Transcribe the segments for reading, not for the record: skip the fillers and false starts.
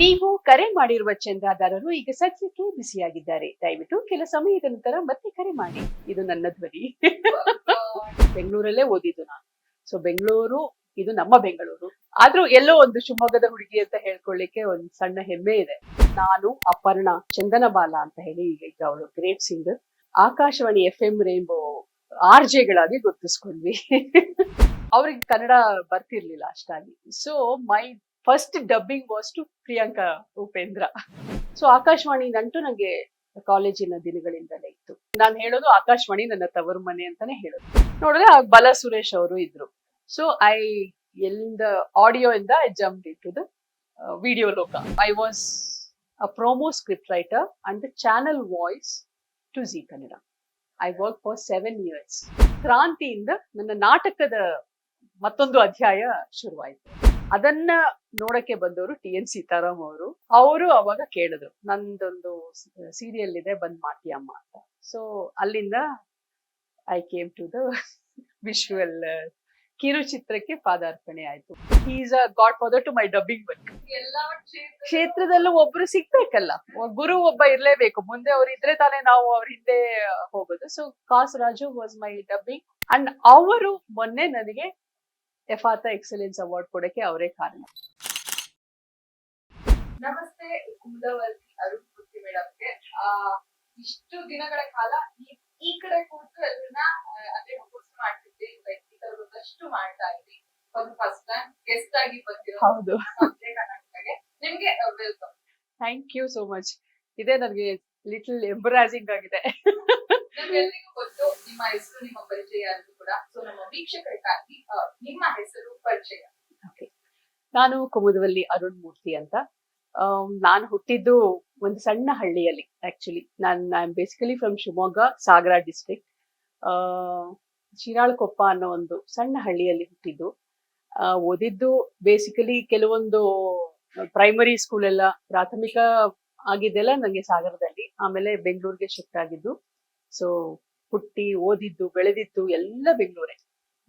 ನೀವು ಕರೆ ಮಾಡಿರುವ ಚಂದಾದಾರರು ಈಗ ಸದ್ಯಕ್ಕೆ ಬಿಸಿಯಾಗಿದ್ದಾರೆ. ದಯವಿಟ್ಟು ಕೆಲ ಸಮಯದ ನಂತರ ಮತ್ತೆ ಕರೆ ಮಾಡಿ. ಇದು ನನ್ನ ಧ್ವನಿ. ಬೆಂಗಳೂರಲ್ಲೇ ಓದಿದ್ದು ನಾನು. ಸೊ ಬೆಂಗಳೂರು ಇದು ನಮ್ಮ ಬೆಂಗಳೂರು. ಆದ್ರೂ ಎಲ್ಲೋ ಒಂದು ಶಿವಮೊಗ್ಗದ ಹುಡುಗಿ ಅಂತ ಹೇಳ್ಕೊಳ್ಳಿಕ್ಕೆ ಒಂದು ಸಣ್ಣ ಹೆಮ್ಮೆ ಇದೆ. ನಾನು ಅಪರ್ಣ ಚಂದನಬಾಲ ಅಂತ ಹೇಳಿ ಈಗ ಅವಳು great singer. Akashvani FM rainbow RJ ಗಳಾಗಿ ಗುರ್ತಿಸ್ಕೊಂಡ್ವಿ. ಅವ್ರಿಗೆ ಕನ್ನಡ ಬರ್ತಿರ್ಲಿಲ್ಲ ಅಷ್ಟಾಗಿ. So my first dubbing was to Priyanka Upendra. So Akashvani ನಂಟು ನಂಗೆ ಕಾಲೇಜಿನ ದಿನಗಳಿಂದಲೇ ಇತ್ತು. ನಾನು ಹೇಳೋದು ಆಕಾಶವಾಣಿ ನನ್ನ ತವರು ಮನೆ ಅಂತಾನೆ ಹೇಳೋದು. ನೋಡಿದ್ರೆ ಬಲ ಸುರೇಶ್ ಅವರು ಇದ್ರು. ಸೊ ಎಲ್ಲಿಂದ ಆಡಿಯೋ ಇಂದ I jump in to the video ಲೋಕ. I was a promo script writer and the channel voice to Zee Kannada. I work for 7 years. ಕ್ರಾಂತಿಯಿಂದ ನನ್ನ ನಾಟಕದ ಮತ್ತೊಂದು ಅಧ್ಯಾಯ ಶುರುವಾಯಿತು. ಅದನ್ನ ನೋಡಕ್ಕೆ ಬಂದವರು TN ಸೀತಾರಾಮ್ ಅವರು ಅವಾಗ ಕೇಳಿದ್ರು, ನಂದೊಂದು ಸೀರಿಯಲ್ ಇದೆ, ಬಂದ್ ಮಾಡ್ತೀಯಮ್ಮ ಅಂತ. ಸೊ ಅಲ್ಲಿಂದ I came to the visual ಕಿರುಚಿತ್ರಕ್ಕೆ ಪಾದಾರ್ಪಣೆ ಆಯ್ತು. Is a godfather to my dubbing work. ಕ್ಷೇತ್ರದಲ್ಲೂ ಒಬ್ರು ಸಿಗ್ಬೇಕಲ್ಲ, ಗುರು ಒಬ್ಬ ಇರ್ಲೇಬೇಕು. ಮುಂದೆ ಅವ್ರು ಇದ್ರೆ ತಾನೇ ನಾವು ಅವ್ರ ಹಿಂದೆ ಹೋಗೋದು. So Kasaraju was my dubbing and ಅವರು ಮೊನ್ನೆ ನನಗೆ ಎಫಾತ ಎಕ್ಸಲೆನ್ಸ್ ಅವಾರ್ಡ್ ಕೊಡಕ್ಕೆ ಅವರೇ ಕಾರಣ. ನಮಸ್ತೆ ಕುಮುದವಲ್ಲಿ ಅರುಣ್ ಮೂರ್ತಿ ಮೇಡಮ್ಗೆ. ಇಷ್ಟು ದಿನಗಳ ಕಾಲ ಈ ಕಡೆ ಕೂತು ಅದನ್ನ ಅದೇ ಹೋಸ್ಟ್ ಮಾಡ್ತಿದ್ವಿ, ಒಂದಷ್ಟು ಮಾಡ್ತಾ ಇದ್ವಿ. ಒಂದು ಫಸ್ಟ್ ಟೈಮ್ ಗೆಸ್ಟ್ ಆಗಿ ಬಂದಿರೋ ಹೌದು, ಕರ್ನಾಟಕಗೆ ನಿಮ್ಗೆ welcome. Thank you so much. ಇದೇ ನನಗೆ ಲಿಟಲ್ ಎಂಬರಾಸಿಂಗ್ ಆಗಿದೆ. ನಮ್ಗೆಲ್ಲರಿಗೂ ಗೊತ್ತು ನಿಮ್ಮ ಹೆಸರು, ನಿಮ್ಮ ಪರಿಚಯ ಅಂತ ಕೂಡ. ಸೊ ನಮ್ಮ ವೀಕ್ಷಕರಿಗಾಗಿ ನಿಮ್ಮ ಹೆಸರು ಪರಿಚಯ. ನಾನು ಕುಮುದವಲ್ಲಿ ಅರುಣ್ ಮೂರ್ತಿ ಅಂತ. ನಾನು ಹುಟ್ಟಿದ್ದು ಒಂದು ಸಣ್ಣ ಹಳ್ಳಿಯಲ್ಲಿ. Actually I am basically from Shivamogga, Sagara district. Shiralakoppa ಅನ್ನೋ ಒಂದು ಸಣ್ಣ ಹಳ್ಳಿಯಲ್ಲಿ ಹುಟ್ಟಿದ್ದು. ಓದಿದ್ದು ಬೇಸಿಕಲಿ ಕೆಲವೊಂದು ಪ್ರೈಮರಿ ಸ್ಕೂಲ್ ಎಲ್ಲ, ಪ್ರಾಥಮಿಕ ಆಗಿದ್ದೆಲ್ಲ ನನಗೆ ಸಾಗರದಲ್ಲಿ. ಆಮೇಲೆ ಬೆಂಗಳೂರಿಗೆ ಶಿಫ್ಟ್ ಆಗಿದ್ದು. ಸೊ ಹುಟ್ಟಿ ಓದಿದ್ದು ಬೆಳೆದಿದ್ದು ಎಲ್ಲ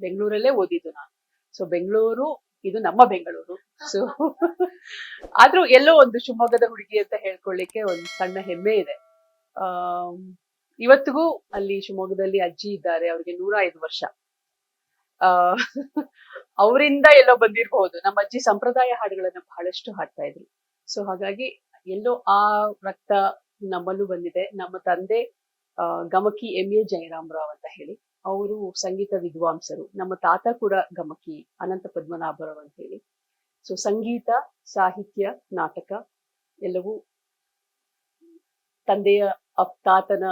ಬೆಂಗಳೂರಲ್ಲೇ ಓದಿದ್ದು ನಾನು. ಸೊ ಬೆಂಗಳೂರು ಇದು ನಮ್ಮ ಬೆಂಗಳೂರು. ಸೊ ಆದ್ರೂ ಎಲ್ಲೋ ಒಂದು ಶಿವಮೊಗ್ಗದ ಹುಡುಗಿ ಅಂತ ಹೇಳ್ಕೊಳ್ಳಿಕ್ಕೆ ಒಂದು ಸಣ್ಣ ಹೆಮ್ಮೆ ಇದೆ. ಇವತ್ತಿಗೂ ಅಲ್ಲಿ ಶಿವಮೊಗ್ಗದಲ್ಲಿ ಅಜ್ಜಿ ಇದ್ದಾರೆ, ಅವ್ರಿಗೆ 105 ವರ್ಷ. ಅವರಿಂದ ಎಲ್ಲೋ ಬಂದಿರಬಹುದು. ನಮ್ಮ ಅಜ್ಜಿ ಸಂಪ್ರದಾಯ ಹಾಡುಗಳನ್ನ ಬಹಳಷ್ಟು ಹಾಡ್ತಾ ಇದ್ರು. ಸೊ ಹಾಗಾಗಿ ಎಲ್ಲೋ ಆ ರಕ್ತ ನಮ್ಮಲ್ಲೂ ಬಂದಿದೆ. ನಮ್ಮ ತಂದೆ ಗಮಕಿ MA ಜಯರಾಮರಾವ್ ಅಂತ ಹೇಳಿ, ಅವರು ಸಂಗೀತ ವಿದ್ವಾಂಸರು. ನಮ್ಮ ತಾತ ಕೂಡ ಗಮಕಿ ಅನಂತ ಪದ್ಮನಾಭರಾವ್ ಅಂತ ಹೇಳಿ. ಸೊ ಸಂಗೀತ, ಸಾಹಿತ್ಯ, ನಾಟಕ ಎಲ್ಲವೂ ತಂದೆಯ ತಾತನ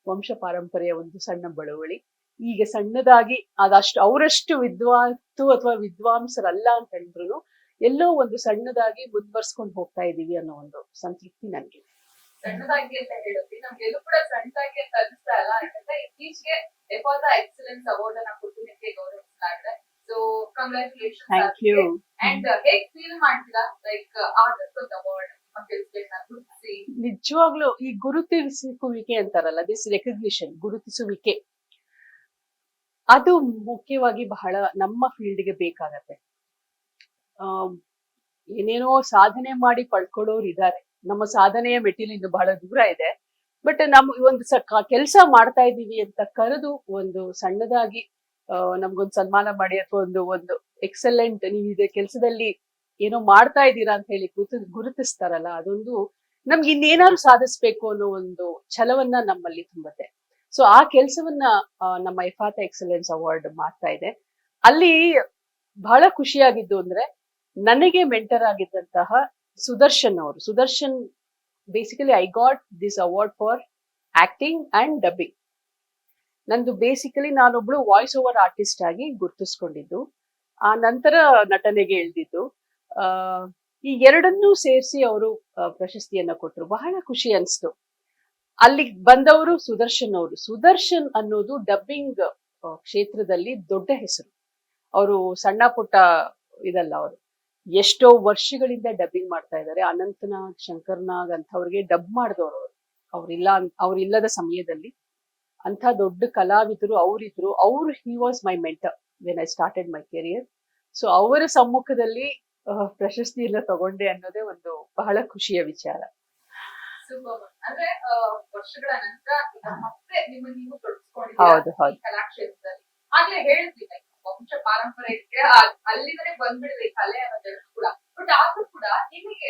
ವಂಶ ಪಾರಂಪರೆಯ ಒಂದು ಸಣ್ಣ ಬಳುವಳಿ. ಈಗ ಸಣ್ಣದಾಗಿ ಅದಷ್ಟು ಅವರಷ್ಟು ವಿದ್ವಾಂಸರು ಅಥವಾ ವಿದ್ವಾಂಸರಲ್ಲ ಅಂತ ಹೇಳಿದ್ರು, ಎಲ್ಲೋ ಒಂದು ಸಣ್ಣದಾಗಿ ಮುಂದುವರ್ಸ್ಕೊಂಡು ಹೋಗ್ತಾ ಇದೀವಿ ಅನ್ನೋ ಒಂದು ಸಂತೃಪ್ತಿ ನನಗೆ. ಸಣ್ಣದಾಗಿ ಅಂತ ಹೇಳೋದು ನಮ್ಗೆಲ್ಲೂ ಕೂಡ ಸಣ್ಣದಾಗಿ ಅಂತ ಅನಿಸ್ತಾ ಇಲ್ಲ. ಯಾಕಂದ್ರೆ ಇತ್ತೀಚೆಗೆ ಎಫಾತ ಎಕ್ಸಲೆನ್ಸ್ ಅವಾರ್ಡ್ ಅನ್ನ ಕೊಟ್ಟು ನಿಮಗೆ ಗೌರವಿಸಲಾಗಿದೆ. So congratulation. Thank you. And ಹೇಗ್ ಫೀಲ್ ಮಾಡ್ತೀರಾ ಲೈಕ್ ಆದಷ್ಟು ಅವಾರ್ಡ್ ಗುರುತಿಸಿ? ನಿಜವಾಗ್ಲೂ ಈ ಗುರುತಿಸುವಿಕೆ ಅಂತಾರಲ್ಲ, ದಿಸ್ ರೆಕಗ್ನಿಷನ್, ಗುರುತಿಸುವಿಕೆ, ಅದು ಮುಖ್ಯವಾಗಿ ಬಹಳ ನಮ್ಮ ಫೀಲ್ಡ್ಗೆ ಬೇಕಾಗತ್ತೆ. ಏನೇನೋ ಸಾಧನೆ ಮಾಡಿ ಪಡ್ಕೊಳ್ಳೋರು ಇದ್ದಾರೆ. ನಮ್ಮ ಸಾಧನೆಯ ಮೆಟ್ಟಿಲಿಂದ ಬಹಳ ದೂರ ಇದೆ. ಬಟ್ ನಮ್ ಒಂದು ಕೆಲಸ ಮಾಡ್ತಾ ಇದ್ದೀವಿ ಅಂತ ಕರೆದು ಒಂದು ಸಣ್ಣದಾಗಿ ನಮ್ಗೊಂದು ಸನ್ಮಾನ ಮಾಡಿ, ಅಥವಾ ಒಂದು ಎಕ್ಸಲೆಂಟ್, ನೀವು ಇದೇ ಕೆಲಸದಲ್ಲಿ ಏನೋ ಮಾಡ್ತಾ ಇದ್ದೀರಾ ಅಂತ ಹೇಳಿ ಗುರುತಿಸ್ತಾರಲ್ಲ, ಅದೊಂದು ನಮ್ಗೆ ಇನ್ನೇನಾದ್ರು ಸಾಧಿಸ್ಬೇಕು ಅನ್ನೋ ಒಂದು ಛಲವನ್ನ ನಮ್ಮಲ್ಲಿ ತುಂಬುತ್ತೆ. ಸೊ ಆ ಕೆಲಸವನ್ನ ನಮ್ಮ ಎಫಾತ ಎಕ್ಸಲೆನ್ಸ್ ಅವಾರ್ಡ್ ಮಾಡ್ತಾ ಇದೆ. ಅಲ್ಲಿ ಬಹಳ ಖುಷಿಯಾಗಿದ್ದು ಅಂದ್ರೆ, ನನಗೆ ಮೆಂಟರ್ ಆಗಿದ್ದಂತಹ Sudarshan basically I got this award for acting and dubbing. ನಂದು ಬೇಸಿಕಲಿ ನಾನೊಬ್ಳು ವಾಯ್ಸ್ ಓವರ್ ಆರ್ಟಿಸ್ಟ್ ಆಗಿ ಗುರ್ತಿಸ್ಕೊಂಡಿದ್ದು, ಆ ನಂತರ ನಟನೆಗೆ ಇಳ್ದಿದ್ದು. ಈ ಎರಡನ್ನೂ ಸೇರಿಸಿ ಅವರು ಪ್ರಶಸ್ತಿಯನ್ನ ಕೊಟ್ಟರು. ಬಹಳ ಖುಷಿ ಅನಿಸ್ತು. ಅಲ್ಲಿ ಬಂದವರು ಸುದರ್ಶನ್ ಅನ್ನೋದು ಡಬ್ಬಿಂಗ್ ಕ್ಷೇತ್ರದಲ್ಲಿ ದೊಡ್ಡ ಹೆಸರು. ಅವರು ಸಣ್ಣ ಪುಟ್ಟ ಇದಲ್ಲ, ಅವರು ಎಷ್ಟೋ ವರ್ಷಗಳಿಂದ ಡಬ್ಬಿಂಗ್ ಮಾಡ್ತಾ ಇದ್ದಾರೆ. ಅನಂತನಾಗ್, ಶಂಕರ್ನಾಗ್ ಅಂಥವ್ರಿಗೆ ಡಬ್ ಮಾಡಿದವರು ಅವ್ರಿಲ್ಲದ ಸಮಯದಲ್ಲಿ. ಅಂಥ ದೊಡ್ಡ ಕಲಾವಿದರು ಅವರಿದ್ರು. He was my mentor when I started my career. So ಅವರ ಸಮ್ಮುಖದಲ್ಲಿ ಪ್ರಶಸ್ತಿ ಎಲ್ಲ ತಗೊಂಡೆ ಅನ್ನೋದೇ ಒಂದು ಬಹಳ ಖುಷಿಯ ವಿಚಾರ. ಸೂಪರ್. ಅಂದ್ರೆ ವರ್ಷಗಳ ನಂತರ ಈಗ ಮತ್ತೆ ನಿಮ್ಮನ್ನ ನೀವು ತೊಡಗಿಸ್ಕೊಂಡಿದ್ದೀರಾ ಹೌದು ಈ ಹೌದು ಕಲಾಕ್ಷೇತ್ರದಲ್ಲಿ. ಆಗ್ಲೇ ಹೇಳಿದ್ವಿ like, ವಂಶ ಪಾರಂಪರ್ಯಕ್ಕೆ ಅಲ್ಲಿಂದನೇ ಬಂದ್ಬಿಡಿದೆ ಈ ಕಲೆ ಅನ್ನೋದೆಲ್ಲೂ ಕೂಡ. ಬಟ್ ಆದ್ರೂ ಕೂಡ ನಿಮಗೆ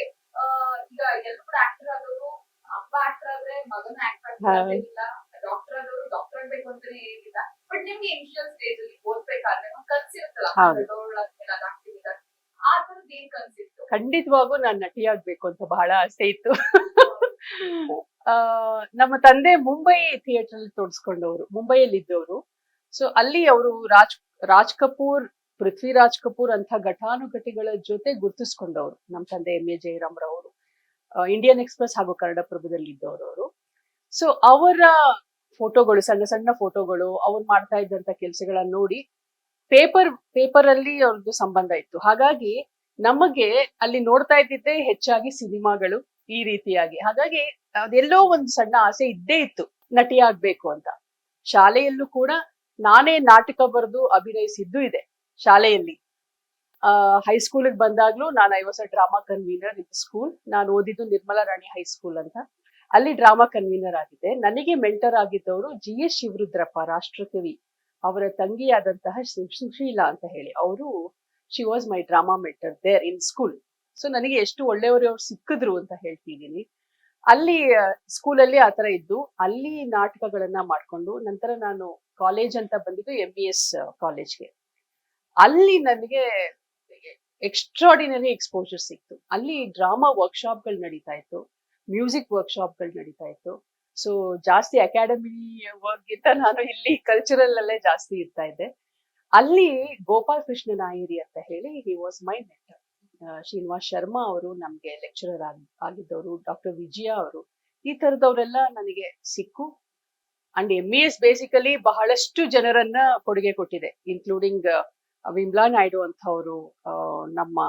ಈಗ ಎಲ್ಲರೂ ಕೂಡ ಆಕ್ಟರ್ ಆದವರು, ಅಪ್ಪ ಆಕ್ಟರ್ ಆದ್ರೆ ಮಗನ ಆಕ್ಟರ್ ಆಗ್ತಿಲ್ಲ, ಡಾಕ್ಟರ್ ಆದವರು ಡಾಕ್ಟರ್ ಆಗ್ಬೇಕು ಅಂತಾನೆ ಏನಿಲ್ಲ. ಬಟ್ ನಿಮ್ಗೆ ಇನಿಷಿಯಲ್ ಸ್ಟೇಜ್ ಅಲ್ಲಿ ಓದ್ಬೇಕಾದ್ರೆ ಒಂದ್ ಕನ್ಸಿರುತ್ತಲ್ಲ, ಹೌದು. ದೊಡ್ಡವಳಾದ್ಮೇಲೆ ಅದಾಗ್ತಿಲ್ಲ, ಆ ತರದ್ ಏನ್ ಕನ್ಸಿತ್ತು? ಖಂಡಿತವಾಗೂ ನಾನು ನಟಿಯಾಗ್ಬೇಕು ಅಂತ ಬಹಳ ಆಸೆ ಇತ್ತು. ಆ, ನಮ್ಮ ತಂದೆ ಮುಂಬೈ ಥಿಯೇಟರ್ ಅಲ್ಲಿ ತೋರಿಸ್ಕೊಂಡವರು, ಮುಂಬೈಯಲ್ಲಿ ಇದ್ದವರು. ಸೊ ಅಲ್ಲಿ ಅವರು ರಾಜ್ ಕಪೂರ್, ಪೃಥ್ವಿರಾಜ್ ಕಪೂರ್ ಅಂತ ಘಟಾನುಘಟಿಗಳ ಜೊತೆ ಗುರುತಿಸ್ಕೊಂಡವರು. ನಮ್ಮ ತಂದೆ ಎಂ ಎ ಜಯರಾಮ್ ರವರು ಇಂಡಿಯನ್ ಎಕ್ಸ್‌ಪ್ರೆಸ್ ಹಾಗೂ ಕನ್ನಡಪ್ರಭದಲ್ಲಿ ಇದ್ದವರು ಅವರು. ಸೊ ಅವರ ಫೋಟೋಗಳು, ಸಣ್ಣ ಸಣ್ಣ ಫೋಟೋಗಳು, ಅವ್ರು ಮಾಡ್ತಾ ಇದ್ದಂತ ಕೆಲಸಗಳನ್ನ ನೋಡಿ ಪೇಪರ್ ಅಲ್ಲಿ ಅವ್ರದ್ದು ಸಂಬಂಧ ಇತ್ತು. ಹಾಗಾಗಿ ನಮಗೆ ಅಲ್ಲಿ ನೋಡ್ತಾ ಇದ್ದಿದ್ದೇ ಹೆಚ್ಚಾಗಿ ಸಿನಿಮಾಗಳು ಈ ರೀತಿಯಾಗಿ. ಹಾಗಾಗಿ ಅದೆಲ್ಲೋ ಒಂದು ಸಣ್ಣ ಆಸೆ ಇದ್ದೇ ಇತ್ತು ನಟಿಯಾಗ್ಬೇಕು ಅಂತ. ಶಾಲೆಯಲ್ಲೂ ಕೂಡ ನಾನೇ ನಾಟಕ ಬರೆದು ಅಭಿನಯಿಸಿದ್ದು ಇದೆ ಶಾಲೆಯಲ್ಲಿ. ಹೈಸ್ಕೂಲಿಗೆ ಬಂದಾಗ್ಲೂ ನಾನು I was a drama convener in school. ನಾನು ಓದಿದ್ದು ನಿರ್ಮಲಾ ರಾಣಿ ಹೈಸ್ಕೂಲ್ ಅಂತ. ಅಲ್ಲಿ ಡ್ರಾಮಾ ಕನ್ವೀನರ್ ಆಗಿದ್ದೆ. ನನಗೆ ಮೆಂಟರ್ ಆಗಿದ್ದವರು ಜಿ ಎಸ್ ಶಿವರುದ್ರಪ್ಪ, ರಾಷ್ಟ್ರಕವಿ. ಅವರ ತಂಗಿಯಾದಂತಹ ಸುಶೀಲಾ ಅಂತ ಹೇಳಿ, ಅವರು she was my drama mentor there in school. So ನನಗೆ ಎಷ್ಟು ಒಳ್ಳೆಯವರು ಅವ್ರು ಸಿಕ್ಕಿದ್ರು ಅಂತ ಹೇಳ್ತಿದ್ದೀನಿ. ಅಲ್ಲಿ ಸ್ಕೂಲಲ್ಲಿ ಆತರ ಇದ್ದು ಅಲ್ಲಿ ನಾಟಕಗಳನ್ನ ಮಾಡ್ಕೊಂಡು ನಂತರ ನಾನು ಕಾಲೇಜ್ ಅಂತ ಬಂದಿದ್ದು MBS ಕಾಲೇಜ್ಗೆ. ಅಲ್ಲಿ ನನಗೆ ಎಕ್ಸ್ಟ್ರಾಡಿನರಿ ಎಕ್ಸ್ಪೋಜರ್ ಸಿಕ್ತು. ಅಲ್ಲಿ ಡ್ರಾಮಾ ವರ್ಕ್ಶಾಪ್ಗಳು ನಡೀತಾ ಇತ್ತು, ಮ್ಯೂಸಿಕ್ ವರ್ಕ್ಶಾಪ್ಗಳು ನಡೀತಾ ಇತ್ತು. ಸೊ ಜಾಸ್ತಿ ಅಕಾಡೆಮಿ ವರ್ಕ್ಗಿಂತ ನಾನು ಇಲ್ಲಿ ಕಲ್ಚರಲ್ ಅಲ್ಲೇ ಜಾಸ್ತಿ ಇರ್ತಾ ಇದ್ದೆ. ಅಲ್ಲಿ ಗೋಪಾಲ್ ಕೃಷ್ಣ ನಾಯರಿ ಅಂತ ಹೇಳಿ, ಹಿ was my mentor. Srinivas Sharma ಅವರು ನಮ್ಗೆ ಲೆಕ್ಚರರ್ ಆಗಿದ್ದವರು, ಡಾಕ್ಟರ್ ವಿಜಯ ಅವರು, ಈ ತರದವರೆಲ್ಲ ನನಗೆ ಸಿಕ್ಕು. ಅಂಡ್ MBS ಬೇಸಿಕಲಿ ಬಹಳಷ್ಟು ಜನರನ್ನ ಕೊಡುಗೆ ಕೊಟ್ಟಿದೆ, ಇನ್ಕ್ಲೂಡಿಂಗ್ ವಿಮ್ಲಾ ನಾಯ್ಡು ಅಂತವರು, ನಮ್ಮ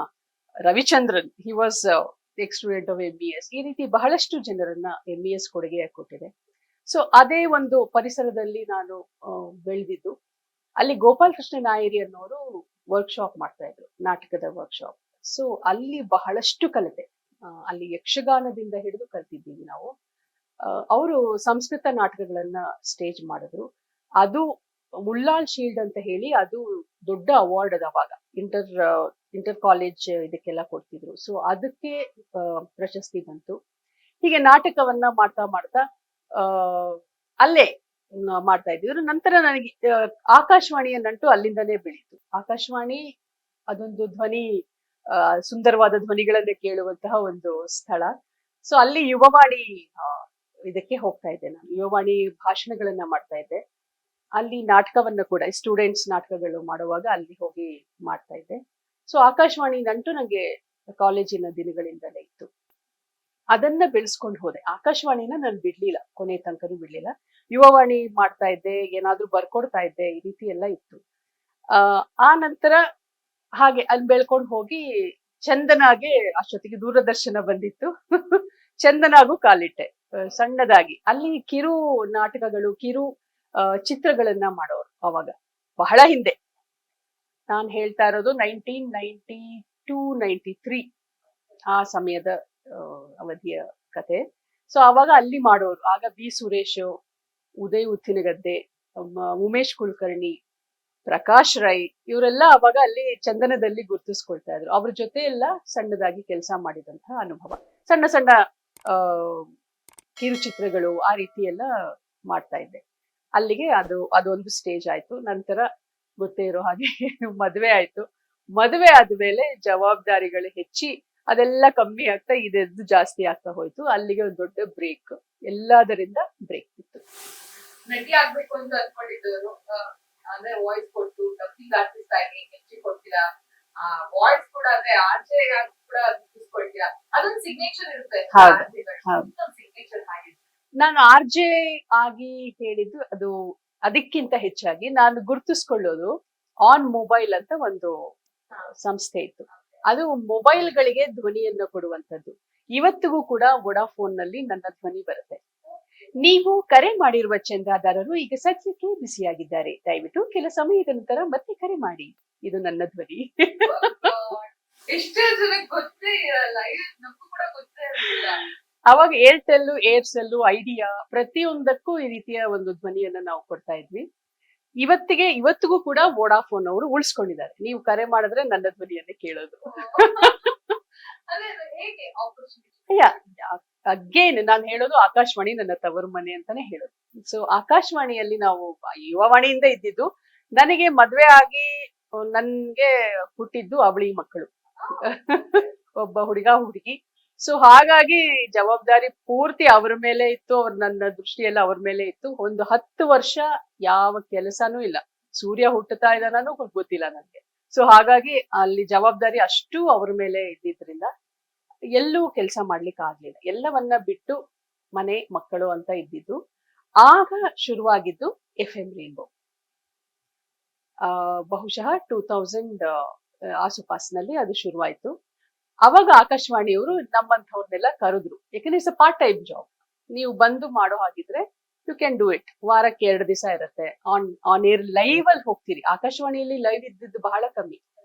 Ravichandran, he was X student of MBS. ಈ ರೀತಿ ಬಹಳಷ್ಟು ಜನರನ್ನ MBS ಕೊಡುಗೆಯಾಗಿ ಕೊಟ್ಟಿದೆ. ಸೊ ಅದೇ ಒಂದು ಪರಿಸರದಲ್ಲಿ ನಾನು ಬೆಳೆದಿದ್ದು. ಅಲ್ಲಿ ಗೋಪಾಲ್ ಕೃಷ್ಣ ನಾಯರಿ ಅನ್ನೋರು ವರ್ಕ್ಶಾಪ್ ಮಾಡ್ತಾ ಇದ್ರು, ನಾಟಕದ ವರ್ಕ್ಶಾಪ್. ಸೊ ಅಲ್ಲಿ ಬಹಳಷ್ಟು ಕಲಿತೆ. ಅಲ್ಲಿ ಯಕ್ಷಗಾನದಿಂದ ಹಿಡಿದು ಕಲ್ತಿದ್ದೀವಿ ನಾವು. ಅವರು ಸಂಸ್ಕೃತ ನಾಟಕಗಳನ್ನ ಸ್ಟೇಜ್ ಮಾಡಿದ್ರು. ಅದು ಮುಳ್ಳಾಳ್ ಶೀಲ್ಡ್ ಅಂತ ಹೇಳಿ, ಅದು ದೊಡ್ಡ ಅವಾರ್ಡ್ ಅದು ಅವಾಗ. ಇಂಟರ್ ಕಾಲೇಜ್ ಇದಕ್ಕೆಲ್ಲ ಕೊಡ್ತಿದ್ರು. ಸೊ ಅದಕ್ಕೆ ಪ್ರಶಸ್ತಿ ಬಂತು. ಹೀಗೆ ನಾಟಕವನ್ನ ಮಾಡ್ತಾ ಮಾಡ್ತಾ ಅಲ್ಲೇ ಮಾಡ್ತಾ ಇದ್ದಿದ್ರು. ನಂತರ ನನಗೆ ಆಕಾಶವಾಣಿಯ ನಂಟು ಅಲ್ಲಿಂದನೇ ಬೆಳೀತು. ಆಕಾಶವಾಣಿ ಅದೊಂದು ಧ್ವನಿ, ಸುಂದರವಾದ ಧ್ವನಿಗಳನ್ನೇ ಕೇಳುವಂತಹ ಒಂದು ಸ್ಥಳ. ಸೊ ಅಲ್ಲಿ ಯುವವಾಣಿ ಇದಕ್ಕೆ ಹೋಗ್ತಾ ಇದ್ದೆ ನಾನು. ಯುವವಾಣಿ ಭಾಷಣಗಳನ್ನ ಮಾಡ್ತಾ ಇದ್ದೆ. ಅಲ್ಲಿ ನಾಟಕವನ್ನ ಕೂಡ, ಸ್ಟೂಡೆಂಟ್ಸ್ ನಾಟಕಗಳು ಮಾಡುವಾಗ ಅಲ್ಲಿ ಹೋಗಿ ಮಾಡ್ತಾ ಇದ್ದೆ. ಸೊ ಆಕಾಶವಾಣಿ ನಂಟು ನಂಗೆ ಕಾಲೇಜಿನ ದಿನಗಳಿಂದಲೇ ಇತ್ತು. ಅದನ್ನ ಬೆಳೆಸ್ಕೊಂಡು ಹೋದೆ. ಆಕಾಶವಾಣಿನ ನಾನು ಬಿಡ್ಲಿಲ್ಲ, ಕೊನೆ ತನಕನೂ ಬಿಡ್ಲಿಲ್ಲ. ಯುವವಾಣಿ ಮಾಡ್ತಾ ಇದ್ದೆ, ಏನಾದ್ರೂ ಬರ್ಕೊಡ್ತಾ ಇದ್ದೆ, ಈ ರೀತಿ ಎಲ್ಲ ಇತ್ತು. ಆ ನಂತರ ಹಾಗೆ ಅಲ್ಲಿ ಬೆಳ್ಕೊಂಡು ಹೋಗಿ ಚಂದನಾಗೆ, ಅಷ್ಟೊತ್ತಿಗೆ ದೂರದರ್ಶನ ಬಂದಿತ್ತು. ಚಂದನಾಗೂ ಕಾಲಿಟ್ಟೆ ಸಣ್ಣದಾಗಿ. ಅಲ್ಲಿ ಕಿರು ನಾಟಕಗಳು, ಕಿರು ಚಿತ್ರಗಳನ್ನ ಮಾಡೋರು ಅವಾಗ, ಬಹಳ ಹಿಂದೆ. ನಾನು ಹೇಳ್ತಾ ಇರೋದು 1992-93 ಆ ಸಮಯದ ಅವಧಿಯ ಕತೆ. ಸೊ ಅವಾಗ ಅಲ್ಲಿ ಮಾಡೋರು. ಆಗ ಬಿ ಸುರೇಶ್, ಉದಯ್ ಉತ್ತಿನಗದ್ದೆ, ಉಮೇಶ್ ಕುಲಕರ್ಣಿ, ಪ್ರಕಾಶ್ ರೈ, ಇವರೆಲ್ಲ ಅವಾಗ ಅಲ್ಲಿ ಚಂದನದಲ್ಲಿ ಗುರುತಿಸ್ಕೊಳ್ತಾ ಇದ್ರು. ಅವ್ರ ಜೊತೆ ಎಲ್ಲ ಸಣ್ಣದಾಗಿ ಕೆಲಸ ಮಾಡಿದಂತಹ ಅನುಭವ. ಸಣ್ಣ ಸಣ್ಣ ಕಿರುಚಿತ್ರಗಳು ಆ ರೀತಿ ಎಲ್ಲ ಮಾಡ್ತಾ ಇದ್ದೆ. ಅಲ್ಲಿಗೆ ಅದೊಂದು ಸ್ಟೇಜ್ ಆಯ್ತು. ನಂತರ ಗೊತ್ತೇ ಇರೋ ಹಾಗೆ ಮದುವೆ ಆಯ್ತು. ಮದುವೆ ಆದ್ಮೇಲೆ ಜವಾಬ್ದಾರಿಗಳು ಹೆಚ್ಚಿ ಅದೆಲ್ಲ ಕಮ್ಮಿ ಆಗ್ತಾ ಇದೆದ್ದು ಜಾಸ್ತಿ ಆಗ್ತಾ ಹೋಯ್ತು. ಅಲ್ಲಿಗೆ ಒಂದು ದೊಡ್ಡ ಬ್ರೇಕ್, ಎಲ್ಲದರಿಂದ ಬ್ರೇಕ್ ಇತ್ತು. ನಟಿ ಆಗ್ಬೇಕು ಅಂತ ಅನ್ಕೊಂಡಿದ್ದವರು, ಅಂದ್ರೆ ವಾಯ್ಸ್ ಕೊಟ್ಟು ಡಬ್ಬಿಂಗ್ ಆರ್ಟಿಸ್ಟ್ ಆಗಿ ಹೆಚ್ಚಿ ಕೊಡ್ತೀರಾ, ವಾಯ್ಸ್ ಕೂಡ ಅಂದ್ರೆ ಆರ್ಜೆ ಆಗಿ ಕೂಡ ಗುರುತಿಸ್ಕೊಳ್ತೀರಾ, ಅದೊಂದು ಸಿಗ್ನೇಚರ್ ಇರುತ್ತೆ. ಸಿಗ್ನೇಚರ್ ಆಗಿದೆ. ನಾನು RJ ಆಗಿ ಹೇಳಿದ್ದು ಅದು. ಅದಕ್ಕಿಂತ ಹೆಚ್ಚಾಗಿ ನಾನು ಗುರುತಿಸ್ಕೊಳ್ಳೋದು ಆನ್ ಮೊಬೈಲ್ ಅಂತ ಒಂದು ಸಂಸ್ಥೆ ಇತ್ತು. ಅದು ಮೊಬೈಲ್ಗಳಿಗೆ ಧ್ವನಿಯನ್ನು ಕೊಡುವಂತದ್ದು. ಇವತ್ತಿಗೂ ಕೂಡ ವೊಡಾಫೋನ್ ನಲ್ಲಿ ನನ್ನ ಧ್ವನಿ ಬರುತ್ತೆ. ನೀವು ಕರೆ ಮಾಡಿರುವ ಚಂದಾದಾರರು ಈಗ ಸದ್ಯಕ್ಕೆ ಬಿಸಿಯಾಗಿದ್ದಾರೆ. ದಯವಿಟ್ಟು ಕೆಲ ಸಮಯದ ನಂತರ ಮತ್ತೆ ಕರೆ ಮಾಡಿ. ಇದು ನನ್ನ ಧ್ವನಿ. ಎಷ್ಟೋ ಜನಕ್ಕೆ ಗೊತ್ತೇ ಇರಲ್ಲ, ನಮಗೂ ಕೂಡ ಗೊತ್ತೇ ಇರಲಿಲ್ಲ. ಅವಾಗ ಏರ್ಟೆಲ್, ಏರ್ಸೆಲ್, ಐಡಿಯಾ ಪ್ರತಿಯೊಂದಕ್ಕೂ ಈ ರೀತಿಯ ಒಂದು ಧ್ವನಿಯನ್ನ ನಾವು ಕೊಡ್ತಾ ಇದ್ವಿ. ಇವತ್ತಿಗೂ ಕೂಡ ವೋಡಾಫೋನ್ ಅವರು ಉಳಿಸ್ಕೊಂಡಿದ್ದಾರೆ. ನೀವು ಕರೆ ಮಾಡಿದ್ರೆ ನನ್ನ ಧ್ವನಿಯನ್ನೇ ಕೇಳೋದು. ಅದೇ ಅದು ಹೇಗೆ ಆಪರ್ಚುನಿಟಿ? ಅಗೇನ್ ನಾನು ಹೇಳೋದು ಆಕಾಶವಾಣಿ ನನ್ನ ತವರು ಮನೆ ಅಂತಾನೆ ಹೇಳೋದು. ಸೊ ಆಕಾಶವಾಣಿಯಲ್ಲಿ ನಾವು ಯುವವಾಣಿಯಿಂದ ಇದ್ದಿದ್ದು. ನನಗೆ ಮದ್ವೆ ಆಗಿ ನನ್ಗೆ ಹುಟ್ಟಿದ್ದು ಅವಳಿ ಮಕ್ಕಳು, ಒಬ್ಬ ಹುಡುಗಿ. ಸೊ ಹಾಗಾಗಿ ಜವಾಬ್ದಾರಿ ಪೂರ್ತಿ ಅವ್ರ ಮೇಲೆ ಇತ್ತು, ನನ್ನ ದೃಷ್ಟಿಯೆಲ್ಲ ಅವ್ರ ಮೇಲೆ ಇತ್ತು. ಒಂದು 10 ವರ್ಷ ಯಾವ ಕೆಲಸನೂ ಇಲ್ಲ, ಸೂರ್ಯ ಹುಟ್ಟುತ್ತಾ ಇದ್ದಾನೋ ಗೊತ್ತಿಲ್ಲ ನನ್ಗೆ. ಸೊ ಹಾಗಾಗಿ ಅಲ್ಲಿ ಜವಾಬ್ದಾರಿ ಅಷ್ಟು ಅವ್ರ ಮೇಲೆ ಇದ್ದಿದ್ರಿಂದ ಎಲ್ಲೂ ಕೆಲಸ ಮಾಡ್ಲಿಕ್ಕೆ ಆಗ್ಲಿಲ್ಲ. ಎಲ್ಲವನ್ನ ಬಿಟ್ಟು ಮನೆ ಮಕ್ಕಳು ಅಂತ ಇದ್ದಿದ್ದು. ಆಗ ಶುರುವಾಗಿದ್ದು FM ರೇನ್ಬೋ. ಬಹುಶಃ 2000 ಆಸುಪಾಸಿನಲ್ಲಿ ಅದು ಶುರುವಾಯ್ತು. ಅವಾಗ ಆಕಾಶವಾಣಿಯವರು ನಮ್ಮಂಥವ್ರನ್ನೆಲ್ಲ ಕರೆದ್ರು. ಯಾಕಂದ್ರೆ it's a part time job. ನೀವು ಬಂದು ಮಾಡೋ ಹಾಗಿದ್ರೆ ಯು ಕ್ಯಾನ್ ಡೂ ಇಟ್. ವಾರಕ್ಕೆ 2 ದಿವಸ ಇರುತ್ತೆ. ಆನ್ ಏರ್ ಲೈವ್ ಅಲ್ಲಿ ಹೋಗ್ತೀರಿ. ಆಕಾಶವಾಣಿಯಲ್ಲಿ ಲೈವ್ ಇದ್ದಿದ್ದು ಬಹಳ ಕಮ್ಮಿ.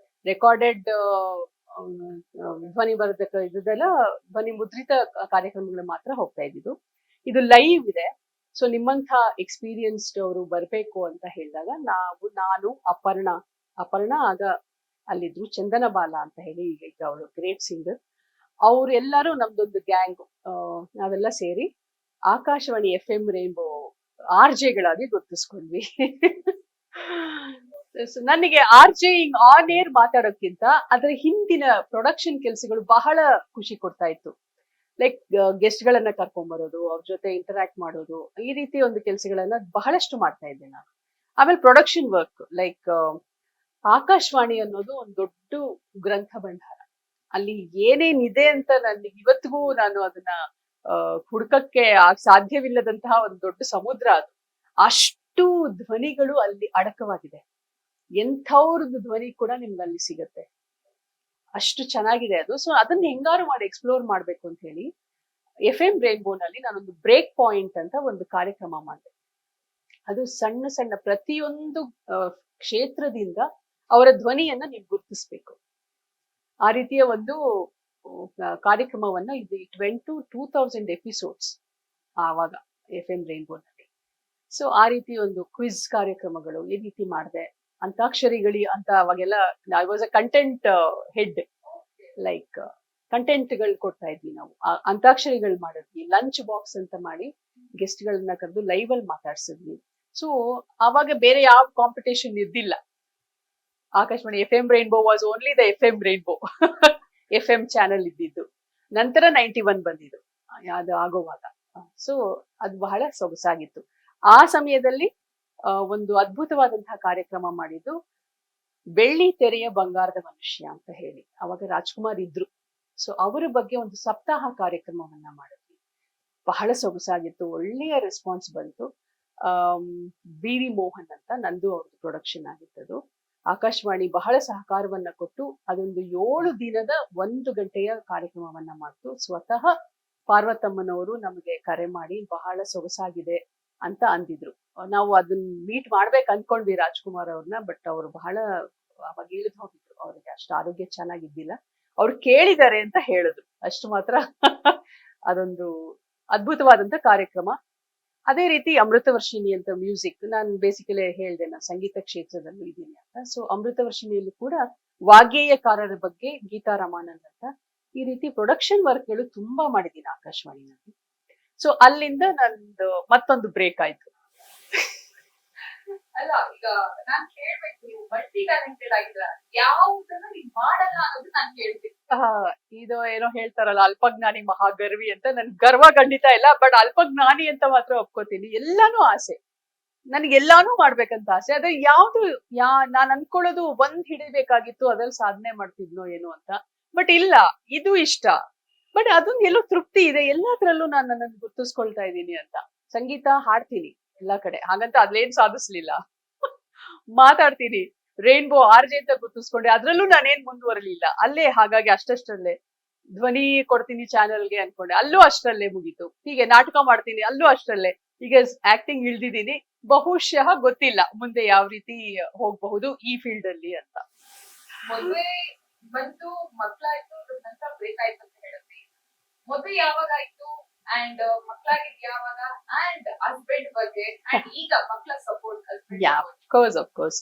ರೆಕಾರ್ಡೆಡ್ ಧ್ವನಿ ಬರೋದಕ್ಕೆ ಇದೆಲ್ಲ ಧ್ವನಿ ಮುದ್ರಿತ ಕಾರ್ಯಕ್ರಮಗಳು ಮಾತ್ರ ಹೋಗ್ತಾ ಇದ್ದಿದ್ದು. ಇದು ಲೈವ್ ಇದೆ. ಸೊ ನಿಮ್ಮಂಥ ಎಕ್ಸ್ಪೀರಿಯನ್ಸ್ಡ್ ಅವರು ಬರ್ಬೇಕು ಅಂತ ಹೇಳಿದಾಗ ನಾನು ಅಪರ್ಣ ಆಗ ಅಲ್ಲಿದ್ರು, ಚಂದನ ಬಾಲ ಅಂತ ಹೇಳಿ, ಈಗ ಅವಳು ಗ್ರೇಟ್ ಸಿಂಗರ್. ಅವ್ರೆಲ್ಲರೂ ನಮ್ದೊಂದು ಗ್ಯಾಂಗ್, ನಾವೆಲ್ಲ ಸೇರಿ ಆಕಾಶವಾಣಿ FM ರೇನ್ಬೋ ಆರ್ಜೆಗಳಾಗಿ ಗುರ್ತಿಸ್ಕೊಂಡ್ವಿ. ನನಗೆ ಆರ್ಜೆಯಿಂಗ್ ಆನ್ ಏರ್ ಮಾತಾಡೋಕ್ಕಿಂತ ಅದರ ಹಿಂದಿನ ಪ್ರೊಡಕ್ಷನ್ ಕೆಲಸಗಳು ಬಹಳ ಖುಷಿ ಕೊಡ್ತಾ ಇತ್ತು. ಲೈಕ್ ಗೆಸ್ಟ್ ಗಳನ್ನ ಕರ್ಕೊಂಡ್ ಬರೋದು, ಅವ್ರ ಜೊತೆ ಇಂಟರಾಕ್ಟ್ ಮಾಡೋದು, ಈ ರೀತಿ ಒಂದು ಕೆಲಸಗಳನ್ನ ಬಹಳಷ್ಟು ಮಾಡ್ತಾ ಇದ್ದೆ ನಾನು. ಆಮೇಲೆ ಪ್ರೊಡಕ್ಷನ್ ವರ್ಕ್, ಲೈಕ್ ಆಕಾಶವಾಣಿ ಅನ್ನೋದು ಒಂದು ದೊಡ್ಡ ಗ್ರಂಥ ಭಂಡಾರ. ಅಲ್ಲಿ ಏನೇನಿದೆ ಅಂತ ನನಗೆ ಇವತ್ತಿಗೂ ನಾನು ಅದನ್ನ ಹುಡುಕಕ್ಕೆ ಸಾಧ್ಯವಿಲ್ಲದಂತಹ ಒಂದು ದೊಡ್ಡ ಸಮುದ್ರ ಅದು. ಅಷ್ಟು ಧ್ವನಿಗಳು ಅಲ್ಲಿ ಅಡಕವಾಗಿದೆ. ಎಂಥವ್ರದ್ದು ಧ್ವನಿ ಕೂಡ ನಿಮ್ಗೆ ಅಲ್ಲಿ ಸಿಗತ್ತೆ. ಅಷ್ಟು ಚೆನ್ನಾಗಿದೆ ಅದು. ಸೊ ಅದನ್ನ ಹೆಂಗಾರು ಮಾಡಿ ಎಕ್ಸ್ಪ್ಲೋರ್ ಮಾಡ್ಬೇಕು ಅಂತ ಹೇಳಿ FM ರೇನ್ಬೋನಲ್ಲಿ ನಾನೊಂದು ಬ್ರೇಕ್ ಪಾಯಿಂಟ್ ಅಂತ ಒಂದು ಕಾರ್ಯಕ್ರಮ ಮಾಡಿದೆ. ಅದು ಸಣ್ಣ ಸಣ್ಣ ಪ್ರತಿಯೊಂದು ಕ್ಷೇತ್ರದಿಂದ ಅವರ ಧ್ವನಿಯನ್ನ ನೀವು ಗುರುತಿಸ್ಬೇಕು. ಆ ರೀತಿಯ ಒಂದು ಕಾರ್ಯಕ್ರಮವನ್ನ ಇದು 2000 ಎಪಿಸೋಡ್ಸ್ ಆವಾಗ FM ರೇನ್ಬೋನಲ್ಲಿ. ಸೊ ಆ ರೀತಿ ಒಂದು ಕ್ವಿಜ್ ಕಾರ್ಯಕ್ರಮಗಳು ಈ ರೀತಿ ಮಾಡಿದೆ. ಅಂತಾಕ್ಷರಿಗಳಿ ಅಂತ ಅವಾಗೆಲ್ಲ I was a content head. Like ಕಂಟೆಂಟ್ಗಳು ಕೊಡ್ತಾ ಇದ್ವಿ ನಾವು. ಅಂತಾಕ್ಷರಿಗಳು ಮಾಡಿದ್ವಿ. ಲಂಚ್ ಬಾಕ್ಸ್ ಅಂತ ಮಾಡಿ ಗೆಸ್ಟ್ ಗಳನ್ನ ಕರೆದು ಲೈವ್ ಅಲ್ಲಿ ಮಾತಾಡ್ಸಿದ್ವಿ. ಸೊ ಅವಾಗ ಬೇರೆ ಯಾವ ಕಾಂಪಿಟೇಷನ್ ಇದ್ದಿಲ್ಲ. Akashvani FM rainbow was only the FM rainbow. FM channel ಇದ್ದಿದ್ದು. ನಂತರ 91 ಬಂದಿದ್ದು ಅದು ಆಗೋವಾಗ. ಸೊ ಅದು ಬಹಳ ಸೊಗಸಾಗಿತ್ತು. ಆ ಸಮಯದಲ್ಲಿ ಒಂದು ಅದ್ಭುತವಾದಂತಹ ಕಾರ್ಯಕ್ರಮ ಮಾಡಿದ್ದು ಬೆಳ್ಳಿ ತೆರೆಯ ಬಂಗಾರದ ಮನುಷ್ಯ ಅಂತ ಹೇಳಿ. ಅವಾಗ ರಾಜ್ಕುಮಾರ್ ಇದ್ರು. ಸೊ ಅವರ ಬಗ್ಗೆ ಒಂದು ಸಪ್ತಾಹ ಕಾರ್ಯಕ್ರಮವನ್ನ ಮಾಡಿದ್ವಿ. ಬಹಳ ಸೊಗಸಾಗಿತ್ತು. ಒಳ್ಳೆಯ ರೆಸ್ಪಾನ್ಸ್ ಬಂತು. BV ಮೋಹನ್ ಅಂತ ನಂದು ಅವ್ರದ್ದು ಪ್ರೊಡಕ್ಷನ್ ಆಗಿತ್ತದು. ಆಕಾಶವಾಣಿ ಬಹಳ ಸಹಕಾರವನ್ನ ಕೊಟ್ಟು ಅದೊಂದು 7 ದಿನದ 1 ಗಂಟೆಯ ಕಾರ್ಯಕ್ರಮವನ್ನ ಮಾಡ್ತು. ಸ್ವತಃ ಪಾರ್ವತಮ್ಮನವರು ನಮಗೆ ಕರೆ ಮಾಡಿ ಬಹಳ ಸೊಗಸಾಗಿದೆ ಅಂತ ಅಂದಿದ್ರು. ನಾವು ಅದನ್ನ ಮೀಟ್ ಮಾಡ್ಬೇಕು ಅನ್ಕೊಂಡ್ವಿ ರಾಜ್ಕುಮಾರ್ ಅವ್ರನ್ನ. ಬಟ್ ಅವ್ರು ಬಹಳ ಅವಾಗ ಇಳಿದು ಹೋಗಿದ್ರು. ಅವ್ರಿಗೆ ಅಷ್ಟು ಆರೋಗ್ಯ ಚೆನ್ನಾಗಿದ್ದಿಲ್ಲ. ಅವ್ರು ಕೇಳಿದ್ದಾರೆ ಅಂತ ಹೇಳಿದ್ರು ಅಷ್ಟು ಮಾತ್ರ. ಅದೊಂದು ಅದ್ಭುತವಾದಂತ ಕಾರ್ಯಕ್ರಮ. ಅದೇ ರೀತಿ ಅಮೃತವರ್ಷಿಣಿ ಅಂತ ಮ್ಯೂಸಿಕ್, ನಾನು ಬೇಸಿಕಲಿ ಹೇಳ್ದೆ ನಾನು ಸಂಗೀತ ಕ್ಷೇತ್ರದಲ್ಲೂ ಇದ್ದೀನಿ ಅಂತ. ಸೊ ಅಮೃತವರ್ಷಿಣಿಯಲ್ಲಿ ಕೂಡ ವಾಗ್ಗೇಯಕಾರರ ಬಗ್ಗೆ ಗೀತಾ ರಾಮಾನಂದ್ ಅಂತ ಈ ರೀತಿ ಪ್ರೊಡಕ್ಷನ್ ವರ್ಕ್ಗಳು ತುಂಬಾ ಮಾಡಿದ್ದೀನಿ ಆಕಾಶವಾಣಿನಲ್ಲಿ. ಸೊ ಅಲ್ಲಿಂದ ನಂದು ಮತ್ತೊಂದು ಬ್ರೇಕ್ ಆಯ್ತು. ಅಲ್ಲ, ಈಗ ನಾನ್ ಕೇಳ್ಬೇಕು, ನೀವು ಮಲ್ಟಿ ಟ್ಯಾಲೆಂಟೆಡ್ ಆಗಿದ್ರ, ಯಾವ್ದನ್ನ ನೀವ್ ಮಾಡಲ್ಲ ಅನ್ನೋದು ನಾನ್ ಕೇಳ್ಬೇಕು. ಇದು ಏನೋ ಹೇಳ್ತಾರಲ್ಲ ಅಲ್ಪಜ್ಞಾನಿ ಮಹಾಗರ್ವಿ ಅಂತ. ನನ್ ಗರ್ವ ಖಂಡಿತ ಇಲ್ಲ, ಬಟ್ ಅಲ್ಪಜ್ಞಾನಿ ಅಂತ ಮಾತ್ರ ಒಪ್ಕೋತೀನಿ. ಎಲ್ಲಾನು ಆಸೆ, ನನ್ಗೆಲ್ಲಾನು ಮಾಡ್ಬೇಕಂತ ಆಸೆ. ಅದೇ ಯಾವ್ದು ನಾನ್ ಅನ್ಕೊಳ್ಳೋದು ಒಂದ್ ಹಿಡಿಬೇಕಾಗಿತ್ತು, ಅದ್ರಲ್ಲಿ ಸಾಧನೆ ಮಾಡ್ತಿದ್ನೋ ಏನೋ ಅಂತ. ಬಟ್ ಇಲ್ಲ, ಇದು ಇಷ್ಟ, ಬಟ್ ಅದೊಂದು ಎಲ್ಲೋ ತೃಪ್ತಿ ಇದೆ. ಎಲ್ಲಾದ್ರಲ್ಲೂ ನಾನು ನನ್ನನ್ನು ಗುರ್ತಿಸ್ಕೊಳ್ತಾ ಇದ್ದೀನಿ ಅಂತ. ಸಂಗೀತ ಹಾಡ್ತೀನಿ ಎಲ್ಲಾ ಕಡೆ, ಹಾಗಂತ ಅದ್ಲೇನ್ ಸಾಧಿಸ್ಲಿಲ್ಲ. ಮಾತಾಡ್ತೀನಿ, ರೇನ್ಬೋ ಆರ್ಜೆ ಅಂತ ಗುರ್ತಿಸ್ಕೊಂಡೆ, ಅದ್ರಲ್ಲೂ ನಾನೇನ್ ಮುಂದುವರಲಿಲ್ಲ ಅಲ್ಲೇ. ಹಾಗಾಗಿ ಅಷ್ಟಷ್ಟಲ್ಲೇ ಧ್ವನಿ ಕೊಡ್ತೀನಿ ಚಾನೆಲ್ಗೆ ಅನ್ಕೊಂಡೆ, ಅಲ್ಲೂ ಅಷ್ಟರಲ್ಲೇ ಮುಗೀತು. ಹೀಗೆ ನಾಟಕ ಮಾಡ್ತೀನಿ, ಅಲ್ಲೂ ಅಷ್ಟರಲ್ಲೇ. ಈಗ ಆಕ್ಟಿಂಗ್ ಇಳ್ದಿದ್ದೀನಿ. ಬಹುಶಃ ಗೊತ್ತಿಲ್ಲ ಮುಂದೆ ಯಾವ ರೀತಿ ಹೋಗ್ಬಹುದು ಈ ಫೀಲ್ಡ್ ಅಲ್ಲಿ ಅಂತ. ಮದುವೆ ಬಂತು ಮಕ್ಳಾಯ್ತು ಅದ್ರ ನಂತರ ಬ್ರೇಕ್ ಆಯ್ತು ಅಂತ ಹೇಳಿದ್ವಿ. ಮದುವೆ ಯಾವಾಗ ಆಯ್ತು ಅಂಡ್ ಮಕ್ಳಾಗಿದ್ ಯಾವಾಗ ಅಂಡ್ ಹಸ್ಬೆಂಡ್ ಬಗ್ಗೆ ಅಂಡ್ ಈಗ ಮಕ್ಳ ಸಪೋರ್ಟ್ ಯಾ ಹಸ್ಬೆಂಡ್ ಅಫ್ಕೋರ್ಸ್ ಅಫ್ಕೋರ್ಸ್.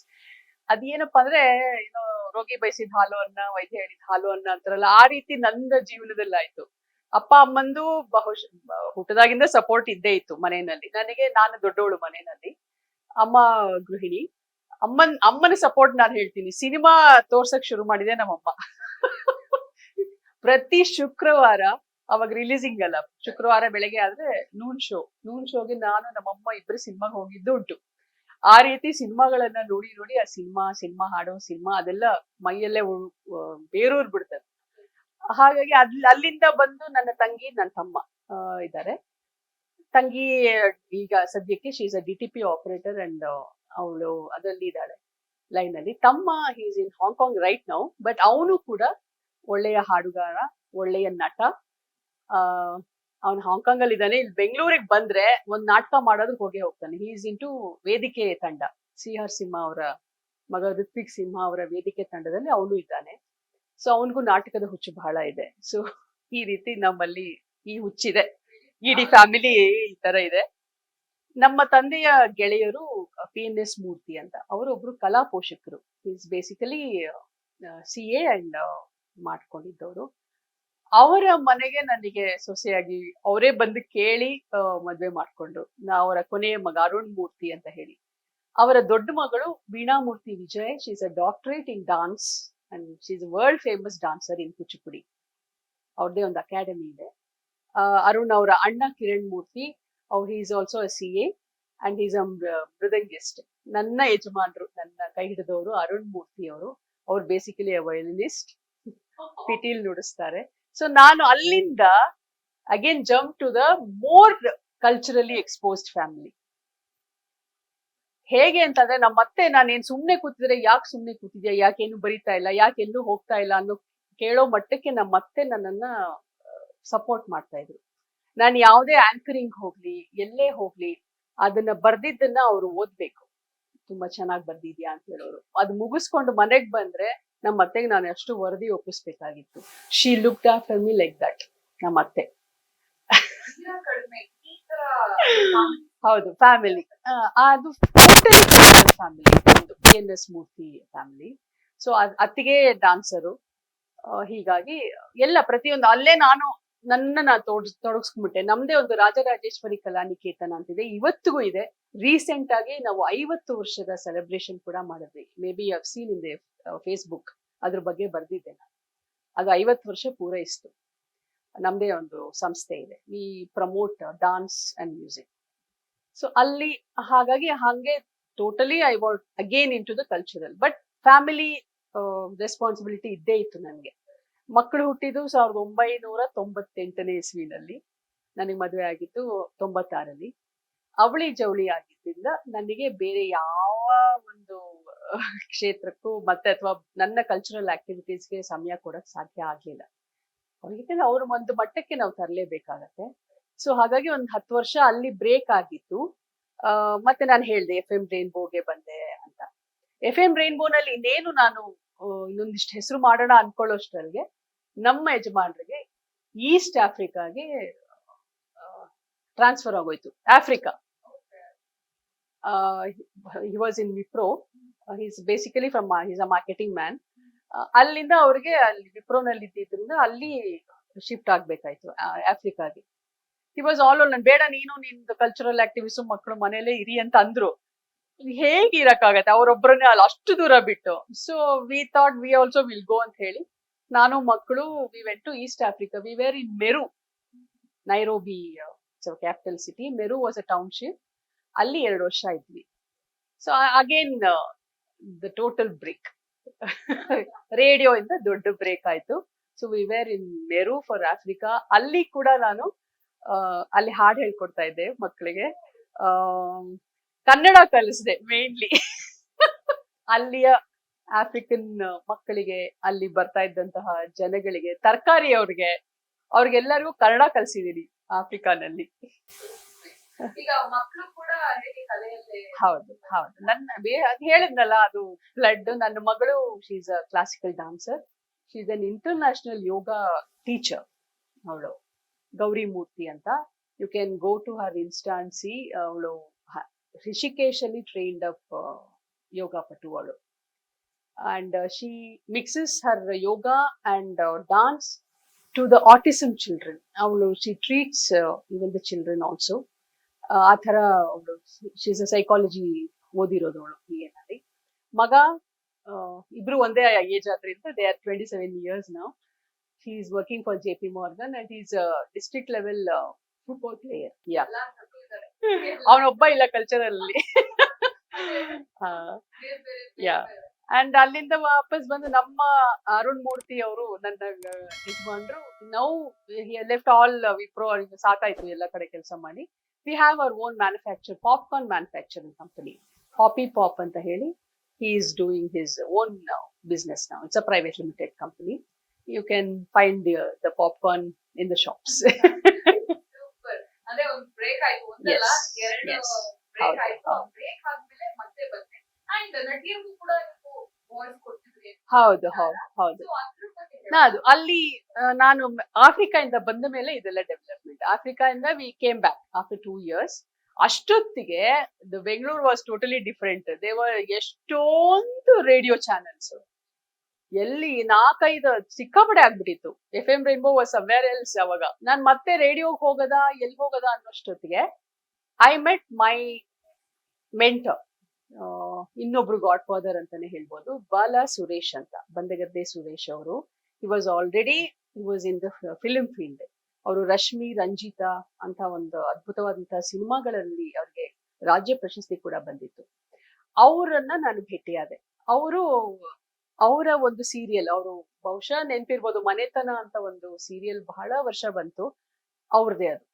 ಅದೇನಪ್ಪಾ ಅಂದ್ರೆ ಏನು, ರೋಗಿ ಬಯಸಿದ ಹಾಲು ಅನ್ನ ವೈದ್ಯ ಹೇಳಿದ ಹಾಲು ಅನ್ನ ಅಂತಾರಲ್ಲ, ಆ ರೀತಿ ನನ್ನ ಜೀವನದಲ್ಲಿ ಆಯ್ತು. ಅಪ್ಪ ಅಮ್ಮಂದು ಹುಟ್ಟದಾಗಿಂದ ಸಪೋರ್ಟ್ ಇದ್ದೇ ಇತ್ತು ಮನೆಯಲ್ಲಿ. ನಾನು ದೊಡ್ಡವಳು ಮನೆಯಲ್ಲಿ, ಅಮ್ಮ ಗೃಹಿಣಿ. ಅಮ್ಮನ ಸಪೋರ್ಟ್ ನಾನು ಹೇಳ್ತೀನಿ, ಸಿನಿಮಾ ತೋರ್ಸಕ್ ಶುರು ಮಾಡಿದೆ ನಮ್ಮಮ್ಮ. ಪ್ರತಿ ಶುಕ್ರವಾರ, ಅವಾಗ ರಿಲೀಸಿಂಗ್ ಅಲ್ಲ, ಶುಕ್ರವಾರ ಬೆಳಗ್ಗೆ ಆದ್ರೆ ನೂನ್ ಶೋಗೆ ನಾನು ನಮ್ಮಮ್ಮ ಇಬ್ರು ಸಿನಿಮಾಗೆ ಹೋಗಿದ್ದು ಉಂಟು. ಆ ರೀತಿ ಸಿನಿಮಾಗಳನ್ನ ನೋಡಿ ನೋಡಿ ಆ ಸಿನಿಮಾ ಹಾಡೋ ಸಿನಿಮಾ ಅದೆಲ್ಲ ಮೈಯಲ್ಲೇ ಬೇರೂರ್ ಬಿಡ್ತದೆ. ಹಾಗಾಗಿ ಅಲ್ಲಿಂದ ಬಂದು ನನ್ನ ತಂಗಿ ನನ್ನ ತಮ್ಮ ಇದ್ದಾರೆ. ತಂಗಿ ಈಗ ಸದ್ಯಕ್ಕೆ she is a DTP operator and ಅವಳು ಅದರಲ್ಲಿ ಇದ್ದಾಳೆ ಲೈನ್ ಅಲ್ಲಿ. ತಮ್ಮ is in Hong Kong right now, but ಅವನು ಕೂಡ ಒಳ್ಳೆಯ ಹಾಡುಗಾರ, ಒಳ್ಳೆಯ ನಟ. ಅವನು ಹಾಂಗ್ಕಾಂಗ್ ಅಲ್ಲಿ ಇದ್ದಾನೆ. ಇಲ್ಲಿ ಬೆಂಗಳೂರಿಗೆ ಬಂದ್ರೆ ಒಂದ್ ನಾಟಕ ಮಾಡೋದಕ್ಕೆ ಹೋಗೇ ಹೋಗ್ತಾನೆ. ಹಿ ಈಸ್ ಇಂಟು ವೇದಿಕೆ ತಂಡ, CR ಸಿಂಹ ಅವರ ಮಗ ಋತ್ವಿಕ್ ಸಿಂಹ ಅವರ ವೇದಿಕೆ ತಂಡದಲ್ಲಿ ಅವನು ಇದ್ದಾನೆ. ಸೊ ಅವನಿಗೂ ನಾಟಕದ ಹುಚ್ಚು ಬಹಳ ಇದೆ. ಸೊ ಈ ರೀತಿ ನಮ್ಮಲ್ಲಿ ಈ ಹುಚ್ಚಿದೆ, ಇಡೀ ಫ್ಯಾಮಿಲಿ ಈ ತರ ಇದೆ. ನಮ್ಮ ತಂದೆಯ ಗೆಳೆಯರು PNS ಮೂರ್ತಿ ಅಂತ, ಅವರೊಬ್ರು ಕಲಾ ಪೋಷಕರು. ಈಸ್ ಬೇಸಿಕಲಿ CA ಅಂಡ್ ಮಾಡ್ಕೊಂಡಿದ್ದವರು. ಅವರ ಮನೆಗೆ ನನಗೆ ಸೊಸೆಯಾಗಿ ಅವರೇ ಬಂದು ಕೇಳಿ ಮದ್ವೆ ಮಾಡ್ಕೊಂಡ್ರು. ಅವರ ಕೊನೆಯ ಮಗ ಅರುಣ್ ಮೂರ್ತಿ ಅಂತ ಹೇಳಿ. ಅವರ ದೊಡ್ಡ ಮಗಳು Veena Murthy Vijay, she is a doctorate in dance and she is world famous dancer in Kuchipudi. ಅವ್ರದ್ದೇ ಒಂದು ಅಕಾಡೆಮಿ ಇದೆ. ಅರುಣ್ ಅವರ ಅಣ್ಣ Kiran Murthy, he is also a CA and is a mridangist. ನನ್ನ ಯಜಮಾನ್ರು, ನನ್ನ ಕೈ ಹಿಡಿದವರು ಅರುಣ್ ಮೂರ್ತಿ ಅವರು. ಅವ್ರು ಬೇಸಿಕಲಿ ಅ ವಯಲಿನಿಸ್ಟ್, ಪಿಟೀಲ್ ನುಡಿಸ್ತಾರೆ. ಸೊ ನಾನು ಅಲ್ಲಿಂದ again jump to the more culturally exposed family. ಹೇಗೆ ಅಂತಂದ್ರೆ ನಮ್ಮತ್ತೆ ನಾನೇನ್ ಸುಮ್ನೆ ಕೂತಿದ್ರೆ ಯಾಕೆ ಸುಮ್ನೆ ಕೂತಿದ್ಯಾ, ಯಾಕೇನು ಬರೀತಾ ಇಲ್ಲ, ಯಾಕೆ ಎಲ್ಲೂ ಹೋಗ್ತಾ ಇಲ್ಲ ಅನ್ನೋ ಕೇಳೋ ಮಟ್ಟಕ್ಕೆ ನಮ್ಮತ್ತೆ ನನ್ನನ್ನ ಸಪೋರ್ಟ್ ಮಾಡ್ತಾ ಇದ್ರು. ನಾನು ಯಾವುದೇ ಆಂಕರಿಂಗ್ ಹೋಗ್ಲಿ, ಎಲ್ಲೇ ಹೋಗ್ಲಿ, ಅದನ್ನ ಬರ್ದಿದ್ದನ್ನ ಅವ್ರು ಓದ್ಬೇಕು. ತುಂಬಾ ಚೆನ್ನಾಗಿ ಬರ್ದಿದ್ಯಾ ಅಂತ ಹೇಳೋರು. ಅದು ಮುಗಿಸ್ಕೊಂಡು ಮನೆಗ್ ಬಂದ್ರೆ ನಮ್ಮ ಅತ್ತೆಗೆ ನಾನು ಅಷ್ಟು ವರದಿ ಒಪ್ಪಿಸ್ಬೇಕಾಗಿತ್ತು. She looked after me like that, ನಮ್ಮ ಅತ್ತೆ. ಕಡಿಮೆ ಈ ತರ ಹೌದು, ಫ್ಯಾಮಿಲಿ ಅದು family, PNS Murthy family. So ಅತ್ತಿಗೆ ಡಾನ್ಸರು. ಹೀಗಾಗಿ ಎಲ್ಲ ಪ್ರತಿಯೊಂದು ಅಲ್ಲೇ ನಾನು ತೊಡಗಿಸ್ಕೊಂಡ್ಬಿಟ್ಟೆ. ನಮ್ದೇ ಒಂದು ರಾಜರಾಜೇಶ್ವರಿ ಕಲಾನಿಕೇತನ ಅಂತಿದೆ, ಇವತ್ತಿಗೂ ಇದೆ. ರೀಸೆಂಟ್ ಆಗಿ ನಾವು 50 ವರ್ಷದ ಸೆಲೆಬ್ರೇಷನ್ ಕೂಡ ಮಾಡಿದ್ವಿ. Maybe you have seen in the Facebook, ಅದ್ರ ಬಗ್ಗೆ ಬರ್ದಿದ್ದೆ ನಾನು. ಅದು 50 ವರ್ಷ ಪೂರೈಸಿತು. ನಮ್ದೇ ಒಂದು ಸಂಸ್ಥೆ ಇದೆ, we promote dance and music. So ಅಲ್ಲಿ ಹಾಗಾಗಿ ಹಂಗೆ totally I want again in to the cultural, but family responsibility ಇದ್ದೇ ಇತ್ತು ನನಗೆ. ಮಕ್ಕಳು ಹುಟ್ಟಿದ್ದು 1998ನೇ ಇಸ್ವಿನಲ್ಲಿ, ನನಗೆ ಮದುವೆ ಆಗಿದ್ದು 96ರಲ್ಲಿ. ಅವಳಿ ಜವಳಿ ಆಗಿದ್ದರಿಂದ ನನಗೆ ಬೇರೆ ಯಾವ ಒಂದು ಕ್ಷೇತ್ರಕ್ಕೂ ಮತ್ತೆ ಅಥವಾ ನನ್ನ ಕಲ್ಚರಲ್ ಆಕ್ಟಿವಿಟೀಸ್ಗೆ ಸಮಯ ಕೊಡಕ್ ಸಾಧ್ಯ ಆಗ್ಲಿಲ್ಲ. ಅವ್ರಿಗೆ ಅವ್ರ ಒಂದು ಮಟ್ಟಕ್ಕೆ ನಾವು ತರಲೇಬೇಕಾಗತ್ತೆ. ಸೊ ಹಾಗಾಗಿ ಒಂದು 10 ವರ್ಷ ಅಲ್ಲಿ ಬ್ರೇಕ್ ಆಗಿತ್ತು. ಮತ್ತೆ ನಾನು ಹೇಳ್ದೆ FM ರೈನ್ಬೋಗೆ ಬಂದೆ ಅಂತ. FM ರೈನ್ಬೋನಲ್ಲಿ ಇನ್ನೇನು ನಾನು ಇನ್ನೊಂದಿಷ್ಟು ಹೆಸರು ಮಾಡೋಣ ಅನ್ಕೊಳ್ಳೋಷ್ಟರಲ್ಲಿ ನಮ್ಮ ಯಜಮಾನ್ರಿಗೆ ಈಸ್ಟ್ ಆಫ್ರಿಕಾಗೆ ಟ್ರಾನ್ಸ್ಫರ್ ಆಗೋಯ್ತು. Africa, he was in Wipro. He's basically he's a marketing man. ಅಲ್ಲಿಂದ ಅವ್ರಿಗೆ ಅಲ್ಲಿ ವಿಪ್ರೋನಲ್ಲಿ ಇದ್ದಿದ್ರಿಂದ ಅಲ್ಲಿ ಶಿಫ್ಟ್ ಆಗ್ಬೇಕಾಯ್ತು ಆಫ್ರಿಕಾಗೆ. ಹಿ ವಾಸ್ ಆಲ್ ಓನ್, ಬೇಡ ನೀನು ನಿಮ್ದು ಕಲ್ಚರಲ್ ಆಕ್ಟಿವಿಟೀಸ್ ಮಕ್ಕಳು ಮನೇಲೆ ಇರಿ ಅಂತ ಅಂದ್ರು. ಹೇಗೆ ಇರಕ್ಕಾಗತ್ತೆ ಅವರೊಬ್ಬರನ್ನೇ ಅಲ್ಲಿ ಅಷ್ಟು ದೂರ ಬಿಟ್ಟು. So we thought we also will go ಅಂತ ಹೇಳಿ ನಾನು ಮಕ್ಕಳು we went to East Africa. We were in Meru, Nairobi capital city. Meru was a township. ಅಲ್ಲಿ 2 ವರ್ಷ ಇದ್ವಿ. So again the total break, radio ಇಂದ ದೊಡ್ಡ ಬ್ರೇಕ್ ಆಯ್ತು. So we were in Meru for Africa. ಅಲ್ಲಿ ಕೂಡ ನಾನು ಅಲ್ಲಿ ಹಾಡು ಹೇಳ್ಕೊಡ್ತಾ ಇದ್ದೆ ಮಕ್ಕಳಿಗೆ. ಕನ್ನಡ ಕಲಿಸಿದೆ ಮೇನ್ಲಿ. ಅಲ್ಲಿಯ ಆಫ್ರಿಕನ್ ಮಕ್ಕಳಿಗೆ, ಅಲ್ಲಿ ಬರ್ತಾ ಇದ್ದಂತಹ ಜನಗಳಿಗೆ, ತರಕಾರಿ ಅವ್ರಿಗೆಲ್ಲರಿಗೂ ಕನ್ನಡ ಕಲಿಸಿದೀನಿ ಆಫ್ರಿಕಾನಲ್ಲಿ. ಈಗ ಮಕ್ಕಳು ಕೂಡ ಹೇಗೆ ಕಲೆಯಲ್ಲಿ ಹೌದು ಹೌದು, ನನ್ನ ಅದ್ ಹೇಳಿದ್ನಲ್ಲ, ಅದು ಫ್ಲಡ್. ನನ್ನ ಮಗಳು she is a classical dancer. She is an international yoga teacher. ಅವಳು ಗೌರಿ ಮೂರ್ತಿ ಅಂತ. You can go to her Insta and see. ಅವಳು ರಿಷಿಕೇಶ್ ಅಲ್ಲಿ ಟ್ರೈನ್ಡ್ ಅಪ್ ಯೋಗ ಪಟು ಅವಳು. And she mixes her yoga and dance to the autism children. She treats even the children also. ಆ ಥರ ಅವಳು, she is a psychology ಓದಿರೋದು ಅವಳು BA ನಲ್ಲಿ. ಮಗ ಇಬ್ರು ಒಂದೇ ಏಜ್ ಆದ್ರಿಂದ they are 27 years now. He is working for JP Morgan and he is a district level football player. Yeah. ಎಲ್ಲಾ ತಗೊಳ್ತಾರೆ. ಅವನೊಬ್ಬ ಇಲ್ಲ ಕಲ್ಚರಲ್ ಅಲ್ಲಿ. ಬೇರೆ ಬೇರೆ Yeah. ಬೇರೆ. ಅಂಡ್ ಅಲ್ಲಿಂದ ವಾಪಸ್ ಬಂದು ನಮ್ಮ ಅರುಣ್ ಮೂರ್ತಿ ಅವರು ನನ್ನ ಯಜಮಾನ್ರು ನೌ ಲೆಫ್ಟ್ ಆಲ್ ವಿಪ್ರೋ. ಸಾಕಾಯ್ತು ಎಲ್ಲ ಕಡೆ ಕೆಲಸ ಮಾಡಿ. We have our own manufacture, popcorn manufacturing company, Poppy Pop ಅಂತ ಹೇಳಿ. He is doing his own business now. It's a private limited company. You can find the popcorn in the shops. Super. ಅಂದ್ರೆ ಒಂದು break ಆಯ್ತು, ಒಂದಲ್ಲ Yes, ಎರಡು yes. Break ಹೌದು, ಆಯ್ತು. ಹೌದು. ಬ್ರೇಕ್ ಆದ್ಮೇಲೆ ಮತ್ತೆ ಬಂದೆ. ಅಂಡ್ ನಟಿಯರಿಗೂ ಕೂಡ ನೀವು ವಾಯ್ಸ್ ಕೊಡ್ತಿದ್ರಿ. ಹೌದು ಹೌದು ಹೌದು. So ಅದ್ರ ಬಗ್ಗೆ ಹೇಳಿ. ಅದು ಅಲ್ಲಿ ನಾನು ಆಫ್ರಿಕಾ ಇಂದ ಬಂದ ಮೇಲೆ ಇದೆಲ್ಲ ಡೆವಲಪ್ಮೆಂಟ್. ಆಫ್ರಿಕಾ ಇಂದ we came back after 2 years. ಅಷ್ಟೊತ್ತಿಗೆ the Bengaluru was totally different. ದೇವರ್ ಎಷ್ಟೊಂದು ರೇಡಿಯೋ ಚಾನೆಲ್ಸ್, ಎಲ್ಲಿ 4-5 ಸಿಕ್ಕಾಪಡೆ ಆಗ್ಬಿಟ್ಟಿತ್ತು. FM rainbow was somewhere else. ಅವಾಗ ನಾನ್ ಮತ್ತೆ ರೇಡಿಯೋಗೆ ಹೋಗದ ಎಲ್ಲಿ ಹೋಗದ ಅನ್ನೋಷ್ಟೊತ್ತಿಗೆ ಐ ಮೆಟ್ ಮೈ ಮೆಂಟರ್, ಇನ್ನೊಬ್ರು ಗಾಡ್ ಫಾದರ್ ಅಂತಾನೆ ಹೇಳ್ಬೋದು, ಬಾಲ ಸುರೇಶ್ ಅಂತ, ಬಂದಗದ್ದೆ ಸುರೇಶ್ ಅವರು. ಹಿ was in the film field. ಅವರು ರಶ್ಮಿ, ರಂಜಿತಾ ಅಂತ ಒಂದು ಅದ್ಭುತವಾದಂತಹ ಸಿನಿಮಾಗಳಲ್ಲಿ ಅವ್ರಿಗೆ ರಾಜ್ಯ ಪ್ರಶಸ್ತಿ ಕೂಡ ಬಂದಿತ್ತು. ಅವರನ್ನ ನಾನು ಭೇಟಿಯಾದೆ. ಅವರ ಒಂದು ಸೀರಿಯಲ್, ಅವರು ಬಹುಶಃ ನೆನ್ಪಿರ್ಬೋದು, ಮನೆತನ ಅಂತ ಒಂದು ಸೀರಿಯಲ್ ಬಹಳ ವರ್ಷ ಬಂತು, ಅವ್ರದೇ ಅದು,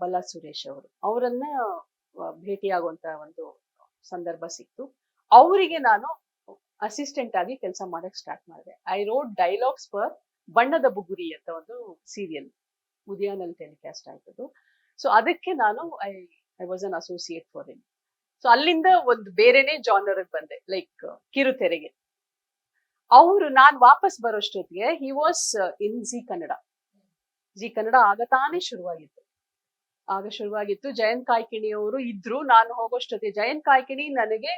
ಬಲ ಸುರೇಶ್ ಅವರು. ಅವರನ್ನ ಭೇಟಿಯಾಗುವಂತ ಒಂದು ಸಂದರ್ಭ ಸಿಕ್ತು. ಅವರಿಗೆ ನಾನು ಅಸಿಸ್ಟೆಂಟ್ ಆಗಿ ಕೆಲಸ ಮಾಡಕ್ ಸ್ಟಾರ್ಟ್ ಮಾಡಿದೆ. ಐ ರೋಟ್ ಡೈಲಾಗ್ಸ್ ಫಾರ್ ಬಣ್ಣದ ಬುಗುರಿ ಅಂತ ಒಂದು ಸೀರಿಯಲ್, ಉದಯನಲ್ಲಿ ಟೆಲಿಕಾಸ್ಟ್ ಆಯ್ತದು. ಸೊ ಅದಕ್ಕೆ ನಾನು I was an associate for him. So ಅಲ್ಲಿಂದ ಒಂದು ಬೇರೆನೆ ಜಾನರ್ ಬಂದೆ, ಲೈಕ್ ಕಿರುತೆರೆಗೆ. ನಾನ್ ವಾಪಸ್ ಬರೋಷ್ಟೊತ್ತಿಗೆ he was in Zee Kannada. ಆಗ ತಾನೇ ಶುರುವಾಗಿತ್ತು. ಜಯಂತ್ ಕಾಯ್ಕಿಣಿ ಅವರು ಇದ್ರು. ನಾನು ಹೋಗೋಷ್ಟೊತ್ತಿಗೆ ಜಯಂತ್ ಕಾಯ್ಕಿಣಿ ನನಗೆ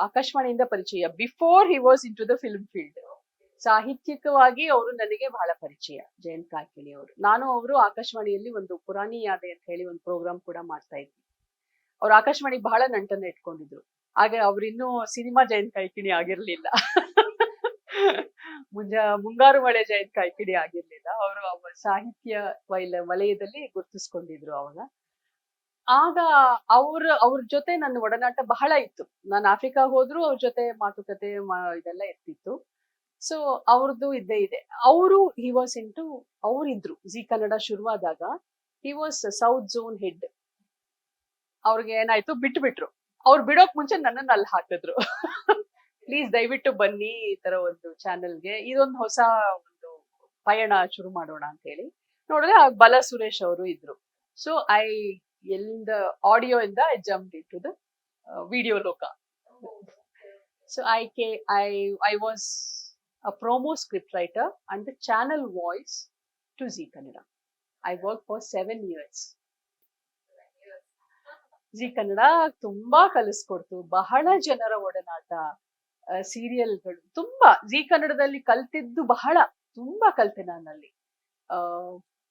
ಆಕಾಶವಾಣಿಯಿಂದ ಪರಿಚಯ. Before he was in to the film field. ಸಾಹಿತ್ಯಿಕವಾಗಿ ಅವರು ನನಗೆ ಬಹಳ ಪರಿಚಯ, ಜಯಂತ್ ಕಾಯ್ಕಿಣಿ ಅವರು. ಅವರು ಆಕಾಶವಾಣಿಯಲ್ಲಿ ಒಂದು ಪುರಾಣಿ ಯಾದೆ ಅಂತ ಹೇಳಿ ಒಂದು ಪ್ರೋಗ್ರಾಮ್ ಕೂಡ ಮಾಡ್ತಾ ಇದ್ವಿ. ಅವ್ರು ಆಕಾಶವಾಣಿಗೆ ಬಹಳ ನಂಟನ್ನ ಇಟ್ಕೊಂಡಿದ್ರು. ಆಗ ಅವ್ರಿನ್ನೂ ಸಿನಿಮಾ ಜಯಂತ್ ಕಾಯ್ಕಿಣಿ ಆಗಿರ್ಲಿಲ್ಲ. ಮುಂಗಾರು ಮಳೆ ಜಯಂತ್ ಕಾಯ್ಕಿಣಿ ಆಗಿರ್ಲಿಲ್ಲ. ಅವರು ಸಾಹಿತ್ಯ ವಲಯದಲ್ಲಿ ಗುರುತಿಸ್ಕೊಂಡಿದ್ರು ಅವಾಗ. ಆಗ ಅವ್ರ ಜೊತೆ ನನ್ನ ಒಡನಾಟ ಬಹಳ ಇತ್ತು. ನಾನು ಆಫ್ರಿಕಾ ಹೋದ್ರು ಅವ್ರ ಜೊತೆ ಮಾತುಕತೆ ಇದೆಲ್ಲ ಇರ್ತಿತ್ತು. ಸೊ ಅವ್ರದ್ದು ಇದ್ದೇ ಇದೆ. ಅವರಿದ್ರು ಜಿ ಕನ್ನಡ ಶುರುವಾದಾಗ. He was south zone head. ಅವ್ರಿಗೆ ಏನಾಯ್ತು, ಬಿಟ್ರು. ಅವ್ರು ಬಿಡೋಕ್ ಮುಂಚೆ ನನ್ನನ್ನು ಅಲ್ಲಿ ಹಾಕಿದ್ರು. ಪ್ಲೀಸ್ ದಯವಿಟ್ಟು ಬನ್ನಿ ಈ ತರ ಒಂದು ಚಾನೆಲ್ಗೆ, ಇದೊಂದು ಹೊಸ ಒಂದು ಪಯಣ ಶುರು ಮಾಡೋಣ ಅಂತ ಹೇಳಿ. ನೋಡಿದ್ರೆ ಬಲ ಸುರೇಶ್ ಅವರು ಇದ್ರು. ಸೊ ಎಲ್ಲಿಂದ ಆಡಿಯೋ ಇಂದ I jump in to the video ಲೋಕ. So I was a promo script writer and the channel voice to Zee Kannada. I worked for 7 years. Zee Kannada ತುಂಬಾ ಕಲಿಸ್ಕೊಡ್ತು. ಬಹಳ ಜನರ ಒಡನಾಟ, ಸೀರಿಯಲ್ಗಳು ತುಂಬಾ. Zee ಕನ್ನಡದಲ್ಲಿ ಕಲ್ತಿದ್ದು ತುಂಬಾ ಕಲ್ತೆ ನಾನಲ್ಲಿ.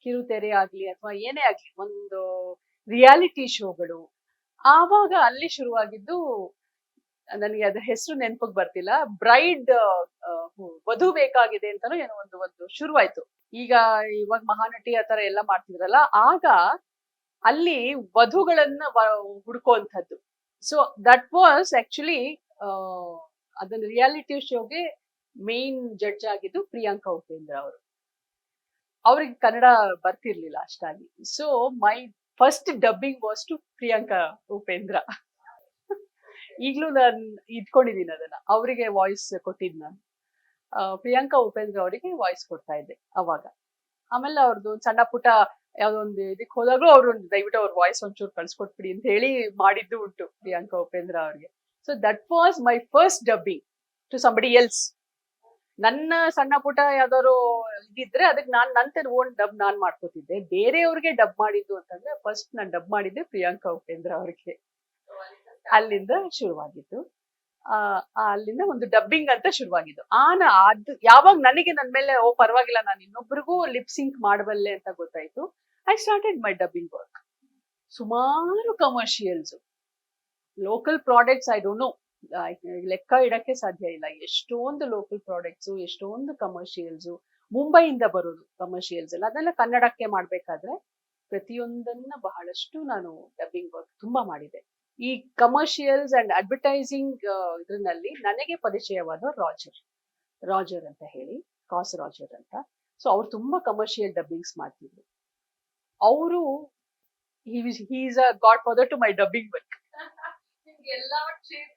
ಕಿರುತೆರೆ ಆಗ್ಲಿ ಅಥವಾ ಏನೇ ಆಗ್ಲಿ, ಒಂದು ರಿಯಾಲಿಟಿ ಶೋಗಳು. ಆವಾಗ ಅಲ್ಲಿ ಶುರುವಾಗಿದ್ದು, ನನಗೆ ಅದ್ರ ಹೆಸರು ನೆನಪಿಗೆ ಬರ್ತಿಲ್ಲ, ಬ್ರೈಡ್ ವಧು ಬೇಕಾಗಿದೆ ಅಂತಾನು ಏನೋ ಒಂದು ಶುರುವಾಯ್ತು. ಇವಾಗ ಮಹಾನಟಿ ಆ ತರ ಎಲ್ಲ ಮಾಡ್ತಿದ್ರಲ್ಲ, ಆಗ ಅಲ್ಲಿ ವಧುಗಳನ್ನ ಹುಡ್ಕೋಂಥದ್ದು. ಸೊ ದಟ್ ವಾಸ್ ಆಕ್ಚುಲಿ ಅದನ್ನ ರಿಯಾಲಿಟಿ ಶೋಗೆ ಮೇನ್ ಜಡ್ಜ್ ಆಗಿದ್ದು ಪ್ರಿಯಾಂಕಾ ಉಪೇಂದ್ರ ಅವರು. ಅವ್ರಿಗೆ ಕನ್ನಡ ಬರ್ತಿರ್ಲಿಲ್ಲ ಅಷ್ಟಾಗಿ. So my first dubbing was to Priyanka Upendra. ಈಗ್ಲೂ ನಾನು ಇಟ್ಕೊಂಡಿದ್ದೀನಿ ಅದನ್ನ. ಅವರಿಗೆ ವಾಯ್ಸ್ ಕೊಟ್ಟಿದ್ ನಾನು. ಪ್ರಿಯಾಂಕಾ ಉಪೇಂದ್ರ ಅವರಿಗೆ ವಾಯ್ಸ್ ಕೊಡ್ತಾ ಇದ್ದೆ ಅವಾಗ. ಆಮೇಲೆ ಅವ್ರದ್ದು ಸಣ್ಣ ಪುಟ್ಟ ಯಾವ್ದೊಂದು ಇದಕ್ಕೆ ಹೋದಾಗ್ಲೂ ಅವ್ರು ದಯವಿಟ್ಟು ಅವ್ರ ವಾಯ್ಸ್ ಒಂಚೂರು ಕಳ್ಸ್ಕೊಟ್ಬಿಡಿ ಅಂತ ಹೇಳಿ ಮಾಡಿದ್ದು ಉಂಟು ಪ್ರಿಯಾಂಕಾ ಉಪೇಂದ್ರ ಅವ್ರಿಗೆ. So that was my first dubbing to somebody else. ನನ್ನ ಸಣ್ಣ ಪುಟ್ಟ ಯಾವ್ದಾದ್ರು ಇದಿದ್ರೆ ಅದಕ್ಕೆ ನನ್ನ ಓನ್ ಡಬ್ ನಾನ್ ಮಾಡ್ಕೋತಿದ್ದೆ. ಬೇರೆಯವ್ರಿಗೆ ಡಬ್ ಮಾಡಿದ್ದು ಅಂತಂದ್ರೆ ಫಸ್ಟ್ ನಾನು ಡಬ್ ಮಾಡಿದ್ದೆ ಪ್ರಿಯಾಂಕಾ ಉಪೇಂದ್ರ ಅವ್ರಿಗೆ. ಅಲ್ಲಿಂದ ಶುರುವಾಗಿದ್ದು. ಅಲ್ಲಿಂದ ಒಂದು ಡಬ್ಬಿಂಗ್ ಅಂತ ಶುರುವಾಗಿದ್ದು. ಅದು ಯಾವಾಗ ನನಗೆ ನನ್ ಮೇಲೆ ಪರವಾಗಿಲ್ಲ, ನಾನು ಇನ್ನೊಬ್ರಿಗೂ ಲಿಪ್ ಸಿಂಕ್ ಮಾಡಬಲ್ಲೆ ಅಂತ ಗೊತ್ತಾಯ್ತು, I started my dubbing work. ಸುಮಾರು commercials, local products, I don't know, ಲೆಕ್ಕ ಇಡಕ್ಕೆ ಸಾಧ್ಯ ಇಲ್ಲ. ಎಷ್ಟೊಂದು ಲೋಕಲ್ ಪ್ರಾಡಕ್ಟ್ಸ್, ಎಷ್ಟೊಂದು ಕಮರ್ಷಿಯಲ್ಸ್, ಮುಂಬೈಯಿಂದ ಬರೋದು ಕಮರ್ಷಿಯಲ್ಸ್ ಎಲ್ಲ, ಅದೆಲ್ಲ ಕನ್ನಡಕ್ಕೆ ಮಾಡ್ಬೇಕಾದ್ರೆ ಪ್ರತಿಯೊಂದನ್ನ ಬಹಳಷ್ಟು ನಾನು ಡಬ್ಬಿಂಗ್ ವರ್ಕ್ ತುಂಬಾ ಮಾಡಿದೆ. ಈ ಕಮರ್ಷಿಯಲ್ಸ್ ಅಂಡ್ ಅಡ್ವರ್ಟೈಸಿಂಗ್ ಇದ್ರಲ್ಲಿ ನನಗೆ ಪರಿಚಯವಾದ ರಾಜರ್ ಅಂತ ಹೇಳಿ, ಕಾಸ್ ರಾಜರ್ ಅಂತ. ಸೊ ಅವ್ರು ತುಂಬಾ ಕಮರ್ಷಿಯಲ್ ಡಬ್ಬಿಂಗ್ಸ್ ಮಾಡ್ತಿದ್ರು. ಅವರು is a godfather to my dubbing work.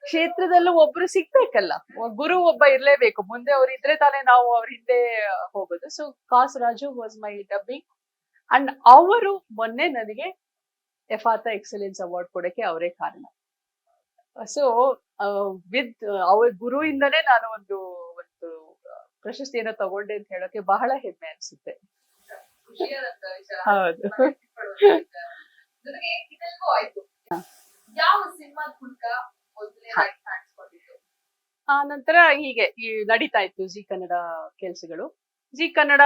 ಕ್ಷೇತ್ರದಲ್ಲೂ ಒಬ್ರು ಸಿಗ್ಬೇಕಲ್ಲ, ಗುರು ಒಬ್ಬ ಇರ್ಲೇಬೇಕು ಮುಂದೆ. ಅವ್ರು ಇದ್ರೆ ತಾನೇ ನಾವು ಅವ್ರ ಹಿಂದೆ ಹೋಗೋದು. So cause Raju was my dubbing. And ಅವರು ಮೊನ್ನೆ ನನಗೆ ಎಫಾತಾ ಎಕ್ಸಲೆನ್ಸ್ ಅವಾರ್ಡ್ ಕೊಡಕ್ಕೆ ಅವರೇ ಕಾರಣ. ಸೊ ವಿತ್ ಅವ್ರ ಗುರುಯಿಂದನೇ ನಾನು ಒಂದು ಪ್ರಶಸ್ತಿಯನ್ನ ತಗೊಂಡೆ ಅಂತ ಹೇಳೋಕೆ ಬಹಳ ಹೆಮ್ಮೆ ಅನ್ಸುತ್ತೆ. ಹೌದು. ಆ ನಂತರ ಹೀಗೆ ನಡೀತಾ ಇತ್ತು ಜಿ ಕನ್ನಡ ಕೆಲ್ಸಗಳು. ಜಿ ಕನ್ನಡ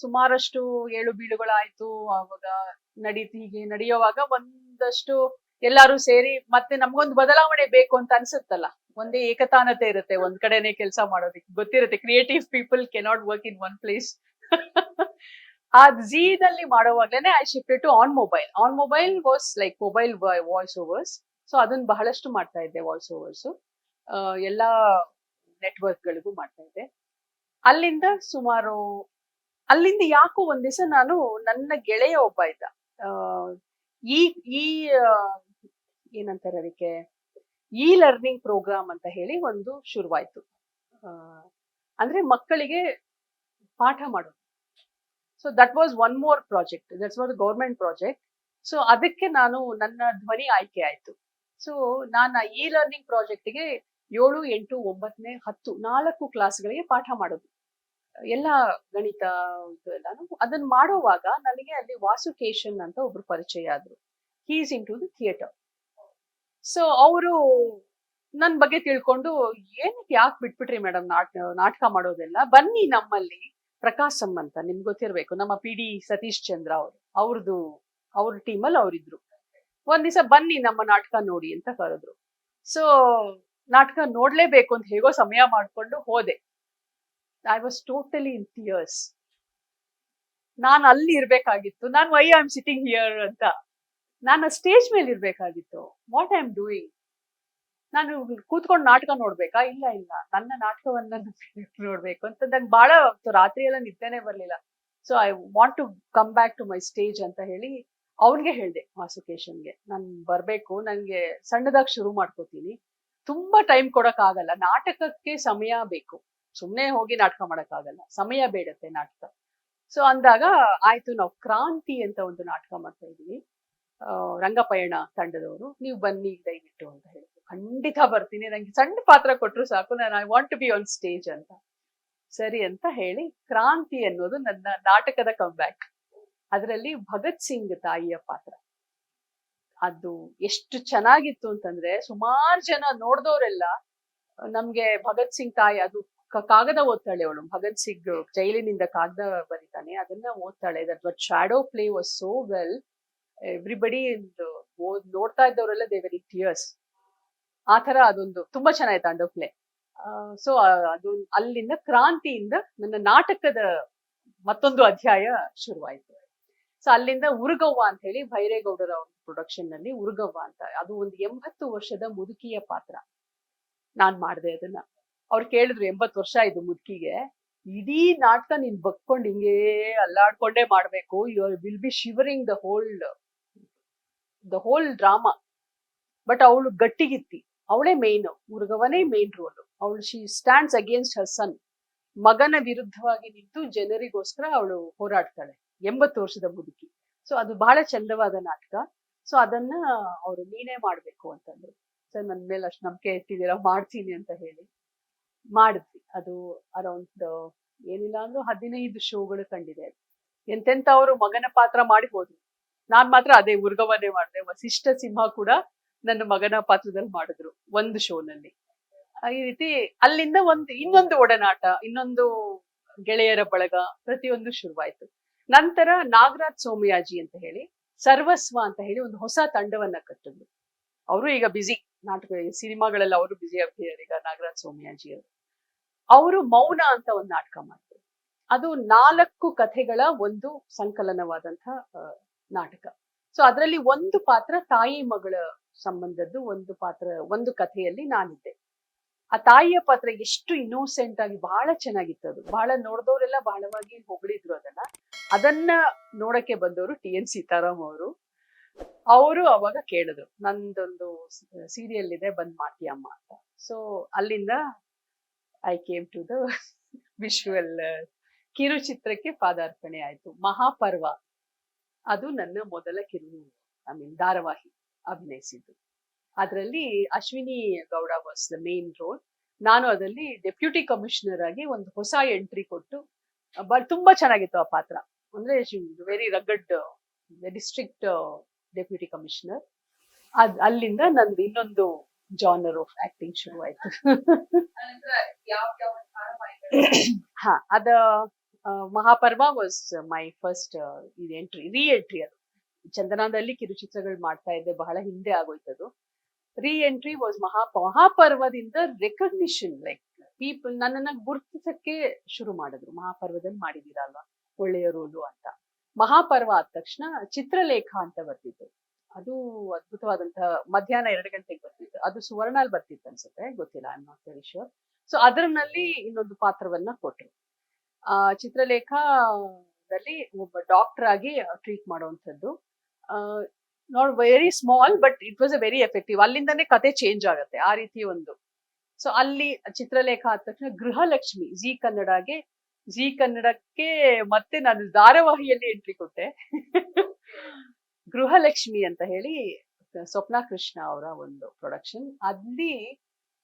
ಸುಮಾರಷ್ಟು ಏಳು ಬೀಳುಗಳಾಯ್ತು. ಅವಾಗ ಹೀಗೆ ನಡೆಯುವಾಗ ಒಂದಷ್ಟು ಎಲ್ಲಾರು ಸೇರಿ ಮತ್ತೆ ನಮ್ಗೊಂದು ಬದಲಾವಣೆ ಬೇಕು ಅಂತ ಅನ್ಸುತ್ತಲ್ಲ. ಒಂದೇ ಏಕತಾನತೆ ಇರುತ್ತೆ, ಒಂದ್ ಕಡೆನೆ ಕೆಲಸ ಮಾಡೋದಕ್ಕೆ ಗೊತ್ತಿರುತ್ತೆ. Creative people cannot work in one place. ಆ ಝೀನಲ್ಲಿ ಮಾಡುವಾಗ್ಲೇನೆ I shifted to on mobile. On mobile was like mobile voice overs. So ಅದನ್ನ ಬಹಳಷ್ಟು ಮಾಡ್ತಾ ಇದ್ದೆ, ವಾಯ್ಸ್ ಓವರ್ಸ್ ಎಲ್ಲಾ ನೆಟ್ವರ್ಕ್ ಗಳಿಗೂ ಮಾಡ್ತಾ ಇದ್ದೆ. ಅಲ್ಲಿಂದ ಯಾಕೋ ಒಂದ್ ದಿವಸ ನಾನು, ನನ್ನ ಗೆಳೆಯ ಒಬ್ಬ ಇದ್ದ, ಈ ಏನಂತಾರೆ ಅದಕ್ಕೆ, ಇ ಲರ್ನಿಂಗ್ ಪ್ರೋಗ್ರಾಮ್ ಅಂತ ಹೇಳಿ ಒಂದು ಶುರುವಾಯ್ತು. ಅಂದ್ರೆ ಮಕ್ಕಳಿಗೆ ಪಾಠ ಮಾಡೋದು. So that was one more project, that's was government project. So ಅದಕ್ಕೆ ನನ್ನ ಧ್ವನಿ ಆಯ್ಕೆ ಆಯ್ತು. ಸೊ ನಾನು ಇ ಲರ್ನಿಂಗ್ ಪ್ರಾಜೆಕ್ಟ್ಗೆ 7, 8, 9, 10 4 ಕ್ಲಾಸ್ಗಳಿಗೆ ಪಾಠ ಮಾಡೋದು, ಎಲ್ಲ ಗಣಿತ ಎಲ್ಲ. ಅದನ್ನ ಮಾಡುವಾಗ ನನಗೆ ಅಲ್ಲಿ ವಾಸುಕೇಶನ್ ಅಂತ ಒಬ್ರು ಪರಿಚಯ ಆದ್ರು. He is in to the theatre. So ಅವರು ನನ್ ಬಗ್ಗೆ ತಿಳ್ಕೊಂಡು, ಏನಕ್ಕೆ ಯಾಕೆ ಬಿಟ್ಬಿಟ್ರಿ ಮೇಡಮ್ ನಾಟಕ ಮಾಡೋದೆಲ್ಲ, ಬನ್ನಿ ನಮ್ಮಲ್ಲಿ ಪ್ರಕಾಶಂ ಅಂತ, ನಿಮ್ಗೆ ಗೊತ್ತಿರ್ಬೇಕು, ನಮ್ಮ PD ಸತೀಶ್ ಚಂದ್ರ ಅವ್ರ ಟೀಮಲ್ಲಿ ಅವರಿದ್ರು. ಒಂದ್ ದಿವಸ ಬನ್ನಿ ನಮ್ಮ ನಾಟಕ ನೋಡಿ ಅಂತ ಕರೆದ್ರು. ಸೊ ನಾಟಕ ನೋಡ್ಲೇಬೇಕು ಅಂತ ಹೇಗೋ ಸಮಯ ಮಾಡ್ಕೊಂಡು ಹೋದೆ. I was totally in tears. ನಾನು ಅಲ್ಲಿ ಇರ್ಬೇಕಾಗಿತ್ತು. ನಾನು why I am sitting here ಅಂತ, ನಾನು ಸ್ಟೇಜ್ ಮೇಲೆ ಇರ್ಬೇಕಾಗಿತ್ತು. What I am doing? ನಾನು ಕೂತ್ಕೊಂಡು ನಾಟಕ ನೋಡ್ಬೇಕಾ? ಇಲ್ಲ, ನನ್ನ ನಾಟಕವನ್ನ ನೋಡ್ಬೇಕು ಅಂತ. ನಂಗೆ ಬಹಳ ರಾತ್ರಿ ಎಲ್ಲ ನಿದ್ದೆನೆ ಬರ್ಲಿಲ್ಲ. So I want to come back to my stage ಅಂತ ಹೇಳಿ ಅವ್ನಿಗೆ ಹೇಳ್ದೆ, ವಾಸುಕೇಶನ್ಗೆ, ನಾನ್ ಬರ್ಬೇಕು, ನನ್ಗೆ ಸಣ್ಣದಾಗಿ ಶುರು ಮಾಡ್ಕೋತೀನಿ, ತುಂಬಾ ಟೈಮ್ ಕೊಡಕ್ ಆಗಲ್ಲ, ನಾಟಕಕ್ಕೆ ಸಮಯ ಬೇಕು, ಸುಮ್ನೆ ಹೋಗಿ ನಾಟಕ ಮಾಡಕ್ ಆಗಲ್ಲ, ಸಮಯ ಬೇಡತ್ತೆ ನಾಟಕ. ಸೊ ಅಂದಾಗ ಆಯ್ತು, ನಾವು ಕ್ರಾಂತಿ ಅಂತ ಒಂದು ನಾಟಕ ಮಾಡ್ತಾ ಇದೀವಿ, ರಂಗಪಯಣ ತಂಡದವರು, ನೀವು ಬನ್ನಿ ದಯವಿಟ್ಟು ಅಂತ ಹೇಳಿದ್ರು. ಖಂಡಿತ ಬರ್ತೀನಿ, ನಂಗೆ ಸಣ್ಣ ಪಾತ್ರ ಕೊಟ್ರು ಸಾಕು, ನಾನು I want to be on stage ಅಂತ. ಸರಿ ಅಂತ ಹೇಳಿ ಕ್ರಾಂತಿ ಅನ್ನೋದು ನನ್ನ ನಾಟಕದ ಕಮ್ಬ್ಯಾಕ್. ಅದರಲ್ಲಿ ಭಗತ್ ಸಿಂಗ್ ತಾಯಿಯ ಪಾತ್ರ. ಅದು ಎಷ್ಟು ಚೆನ್ನಾಗಿತ್ತು ಅಂತಂದ್ರೆ, ಸುಮಾರು ಜನ ನೋಡ್ದವ್ರೆಲ್ಲ ನಮ್ಗೆ ಭಗತ್ ಸಿಂಗ್ ತಾಯಿ, ಅದು ಕಾಗದ ಓದ್ತಾಳೆ ಅವಳು. ಭಗತ್ ಸಿಂಗ್ ಜೈಲಿನಿಂದ ಕಾಗದ ಬರೀತಾನೆ, ಅದನ್ನ ಓದ್ತಾಳೆ. That shadow play was so well. Everybody ನೋಡ್ತಾ ಇದ್ದವರೆಲ್ಲ ದೇ ವೆರಿ ಟಿಯರ್ಸ್. ಆ ತರ ಅದೊಂದು ತುಂಬಾ ಚೆನ್ನಾಗಿತ್ತು ಅಂಡೋ ಪ್ಲೇ. ಸೊ ಅದು ಅಲ್ಲಿಂದ, ಕ್ರಾಂತಿಯಿಂದ ನನ್ನ ನಾಟಕದ ಮತ್ತೊಂದು ಅಧ್ಯಾಯ ಶುರುವಾಯಿತು. ಸೊ ಅಲ್ಲಿಂದ ಉರುಗವ್ವ ಅಂತ ಹೇಳಿ, ಭೈರೇಗೌಡರ ಪ್ರೊಡಕ್ಷನ್ ನಲ್ಲಿ ಉರುಗವ್ವ ಅಂತ, ಅದು ಒಂದು 80 ವರ್ಷದ ಮುದುಕಿಯ ಪಾತ್ರ. ನಾನ್ ಮಾಡಿದೆ ಅದನ್ನ. ಅವ್ರು ಕೇಳಿದ್ರು, 80 ವರ್ಷ ಇದು ಮುದುಕಿಗೆ, ಇಡೀ ನಾಟಕ ನೀನ್ ಬಕ್ಕೊಂಡು ಹಿಂಗೇ ಅಲ್ಲಾಡ್ಕೊಂಡೇ ಮಾಡ್ಬೇಕು, you will be shivering the whole drama. But ಅವಳು ಗಟ್ಟಿಗಿತ್ತಿ, ಅವಳೇ ಮೇನ್, ಉರುಗವನೇ ಮೇನ್ ರೋಲ್. ಅವಳು she stands against her son. ಮಗನ ವಿರುದ್ಧವಾಗಿ ನಿಂತು ಜನರಿಗೋಸ್ಕರ ಅವಳು ಹೋರಾಡ್ತಾಳೆ, 80 ವರ್ಷದ ಮುದುಕಿ. ಸೊ ಅದು ಬಹಳ ಚಂದವಾದ ನಾಟಕ. ಸೊ ಅದನ್ನ ಅವರು ನೀನೇ ಮಾಡ್ಬೇಕು ಅಂತಂದ್ರು. ಸೊ ನನ್ ಮೇಲೆ ಅಷ್ಟು ನಂಬಿಕೆ ಇಟ್ಟಿದ್ದೀರಾ, ಮಾಡ್ತೀನಿ ಅಂತ ಹೇಳಿ ಮಾಡಿದ್ವಿ. ಅದು ಅರೌಂಡ್ ಏನಿಲ್ಲ ಅಂದ್ರೂ 15 ಶೋಗಳು ಕಂಡಿದೆ. ಎಂತೆಂಥವ್ರು ಮಗನ ಪಾತ್ರ ಮಾಡಿ ಹೋದ್ರು. ನಾನ್ ಮಾತ್ರ ಅದೇ ಉರ್ಗವನ್ನೇ ಮಾಡಿದೆ. ವಸಿಷ್ಠ ಸಿಂಹ ಕೂಡ ನನ್ನ ಮಗನ ಪಾತ್ರದಲ್ಲಿ ಮಾಡಿದ್ರು ಒಂದು ಶೋನಲ್ಲಿ. ಈ ರೀತಿ ಅಲ್ಲಿಂದ ಇನ್ನೊಂದು ಒಡನಾಟ, ಇನ್ನೊಂದು ಗೆಳೆಯರ ಬಳಗ ಪ್ರತಿಯೊಂದು ಶುರುವಾಯ್ತು. ನಂತರ ನಾಗರಾಜ್ ಸೋಮಯಾಜಿ ಅಂತ ಹೇಳಿ ಸರ್ವಸ್ವ ಅಂತ ಹೇಳಿ ಒಂದು ಹೊಸ ತಂಡವನ್ನ ಕಟ್ಟಿದ್ರು. ಅವರು ಈಗ ಬಿಸಿ ನಾಟಕ ಸಿನಿಮಾಗಳೆಲ್ಲ ಅವರು ಬಿಸಿ ಆಗ್ತಿದ್ದಾರೆ ಈಗ ನಾಗರಾಜ್ ಸೋಮಯಾಜಿ ಅವರು ಮೌನ ಅಂತ ಒಂದು ನಾಟಕ ಮಾಡಿದ್ರು. ಅದು 4 ಕಥೆಗಳ ಒಂದು ಸಂಕಲನವಾದಂತಹ ನಾಟಕ. ಸೊ ಅದರಲ್ಲಿ ಒಂದು ಪಾತ್ರ ತಾಯಿ ಮಗಳ ಸಂಬಂಧದ್ದು ಒಂದು ಪಾತ್ರ, ಒಂದು ಕಥೆಯಲ್ಲಿ ನಾನಿದ್ದೆ. ಆ ತಾಯಿಯ ಪಾತ್ರ ಎಷ್ಟು ಇನ್ನೋಸೆಂಟ್ ಆಗಿ ಬಹಳ ಚೆನ್ನಾಗಿತ್ತು. ಅದು ಬಹಳ ನೋಡಿದವರೆಲ್ಲ ಬಹಳವಾಗಿ ಹೊಗಳಿದ್ರು ಅದನ್ನ ನೋಡಕ್ಕೆ ಬಂದವರು TN ಸೀತಾರಾಮ್ ಅವರು ಅವಾಗ ಕೇಳಿದ್ರು, ನಂದೊಂದು ಸೀರಿಯಲ್ ಇದೆ ಬಂದ್ ಮಾಡ್ತೀಯಮ್ಮ ಅಂತ. ಸೊ ಅಲ್ಲಿಂದ I came to the visual ಕಿರುಚಿತ್ರಕ್ಕೆ ಪಾದಾರ್ಪಣೆ ಆಯ್ತು. ಮಹಾಪರ್ವ ಅದು ನನ್ನ ಮೊದಲ ಧಾರಾವಾಹಿ ಅಭಿನಯಿಸಿದ್ದು. ಅದರಲ್ಲಿ Ashwini Gowda was the main role. ನಾನು ಅದರಲ್ಲಿ ಡೆಪ್ಯೂಟಿ ಕಮಿಷನರ್ ಆಗಿ ಒಂದು ಹೊಸ ಎಂಟ್ರಿ ಕೊಟ್ಟು ತುಂಬಾ ಚೆನ್ನಾಗಿತ್ತು ಆ ಪಾತ್ರ. ಅಂದ್ರೆ ವೆರಿ ರಗಡ್, ವೆರಿ ಸ್ಟ್ರಿಕ್ಟ್ ಡೆಪ್ಯೂಟಿ ಕಮಿಷನರ್. ಅಲ್ಲಿಂದ ನಂದು ಇನ್ನೊಂದು ಜಾನರ್ ಆಫ್ ಆಕ್ಟಿಂಗ್ ಶುರು ಆಯ್ತು. ಹಾ, ಅದ Mahaparva was my first reentry. ಅದು ಚಂದನದಲ್ಲಿ ಕಿರುಚಿತ್ರಗಳು ಮಾಡ್ತಾ ಇದ್ದೆ, ಬಹಳ ಹಿಂದೆ ಆಗೋಯ್ತದು. ರೀ ಎಂಟ್ರಿ ವಾಸ್ ಮಹಾಪರ್ವದಿಂದ ರೆಕಗ್ನಿಷನ್, ಲೈಕ್ ಪೀಪಲ್ ನನ್ನನ್ನ ಗುರುತಿಸಕ್ಕೆ ಶುರು ಮಾಡಿದ್ರು. ಮಹಾಪರ್ವದಲ್ಲಿ ಮಾಡಿದೀರಾ ಅಲ್ವಾ, ಒಳ್ಳೆಯ ರೋಲು ಅಂತ. ಮಹಾಪರ್ವ ಆದ ತಕ್ಷಣ ಚಿತ್ರಲೇಖ ಅಂತ ಬರ್ತಿತ್ತು. ಅದು ಅದ್ಭುತವಾದಂತಹ ಮಧ್ಯಾಹ್ನ 2 ಗಂಟೆಗೆ ಬರ್ತಿತ್ತು. ಅದು ಸುವರ್ಣಲ್ಲಿ ಬರ್ತಿತ್ತು ಅನ್ಸುತ್ತೆ, ಗೊತ್ತಿಲ್ಲ, I am not very sure. So ಅದರಲ್ಲಿ ಇನ್ನೊಂದು ಪಾತ್ರವನ್ನ ಕೊಟ್ರು. ಚಿತ್ರಲೇಖದಲ್ಲಿ ಒಬ್ಬ ಡಾಕ್ಟರ್ ಆಗಿ ಟ್ರೀಟ್ ಮಾಡುವಂಥದ್ದು. Not very small but it was a very effective. ಅಲ್ಲಿಂದಾನೇ ಕತೆ ಚೇಂಜ್ ಆಗುತ್ತೆ, ಆ ರೀತಿ ಒಂದು. ಸೊ ಅಲ್ಲಿ ಚಿತ್ರಲೇಖ ಆದ ತಕ್ಷಣ ಗೃಹಲಕ್ಷ್ಮಿ ಜಿ ಕನ್ನಡಕ್ಕೆ ಮತ್ತೆ ನಾನು ಧಾರಾವಾಹಿಯಲ್ಲಿ ಎಂಟ್ರಿ ಕೊಟ್ಟೆ. ಗೃಹಲಕ್ಷ್ಮಿ ಅಂತ ಹೇಳಿ ಸ್ವಪ್ನ ಕೃಷ್ಣ ಅವರ ಒಂದು ಪ್ರೊಡಕ್ಷನ್. ಅಲ್ಲಿ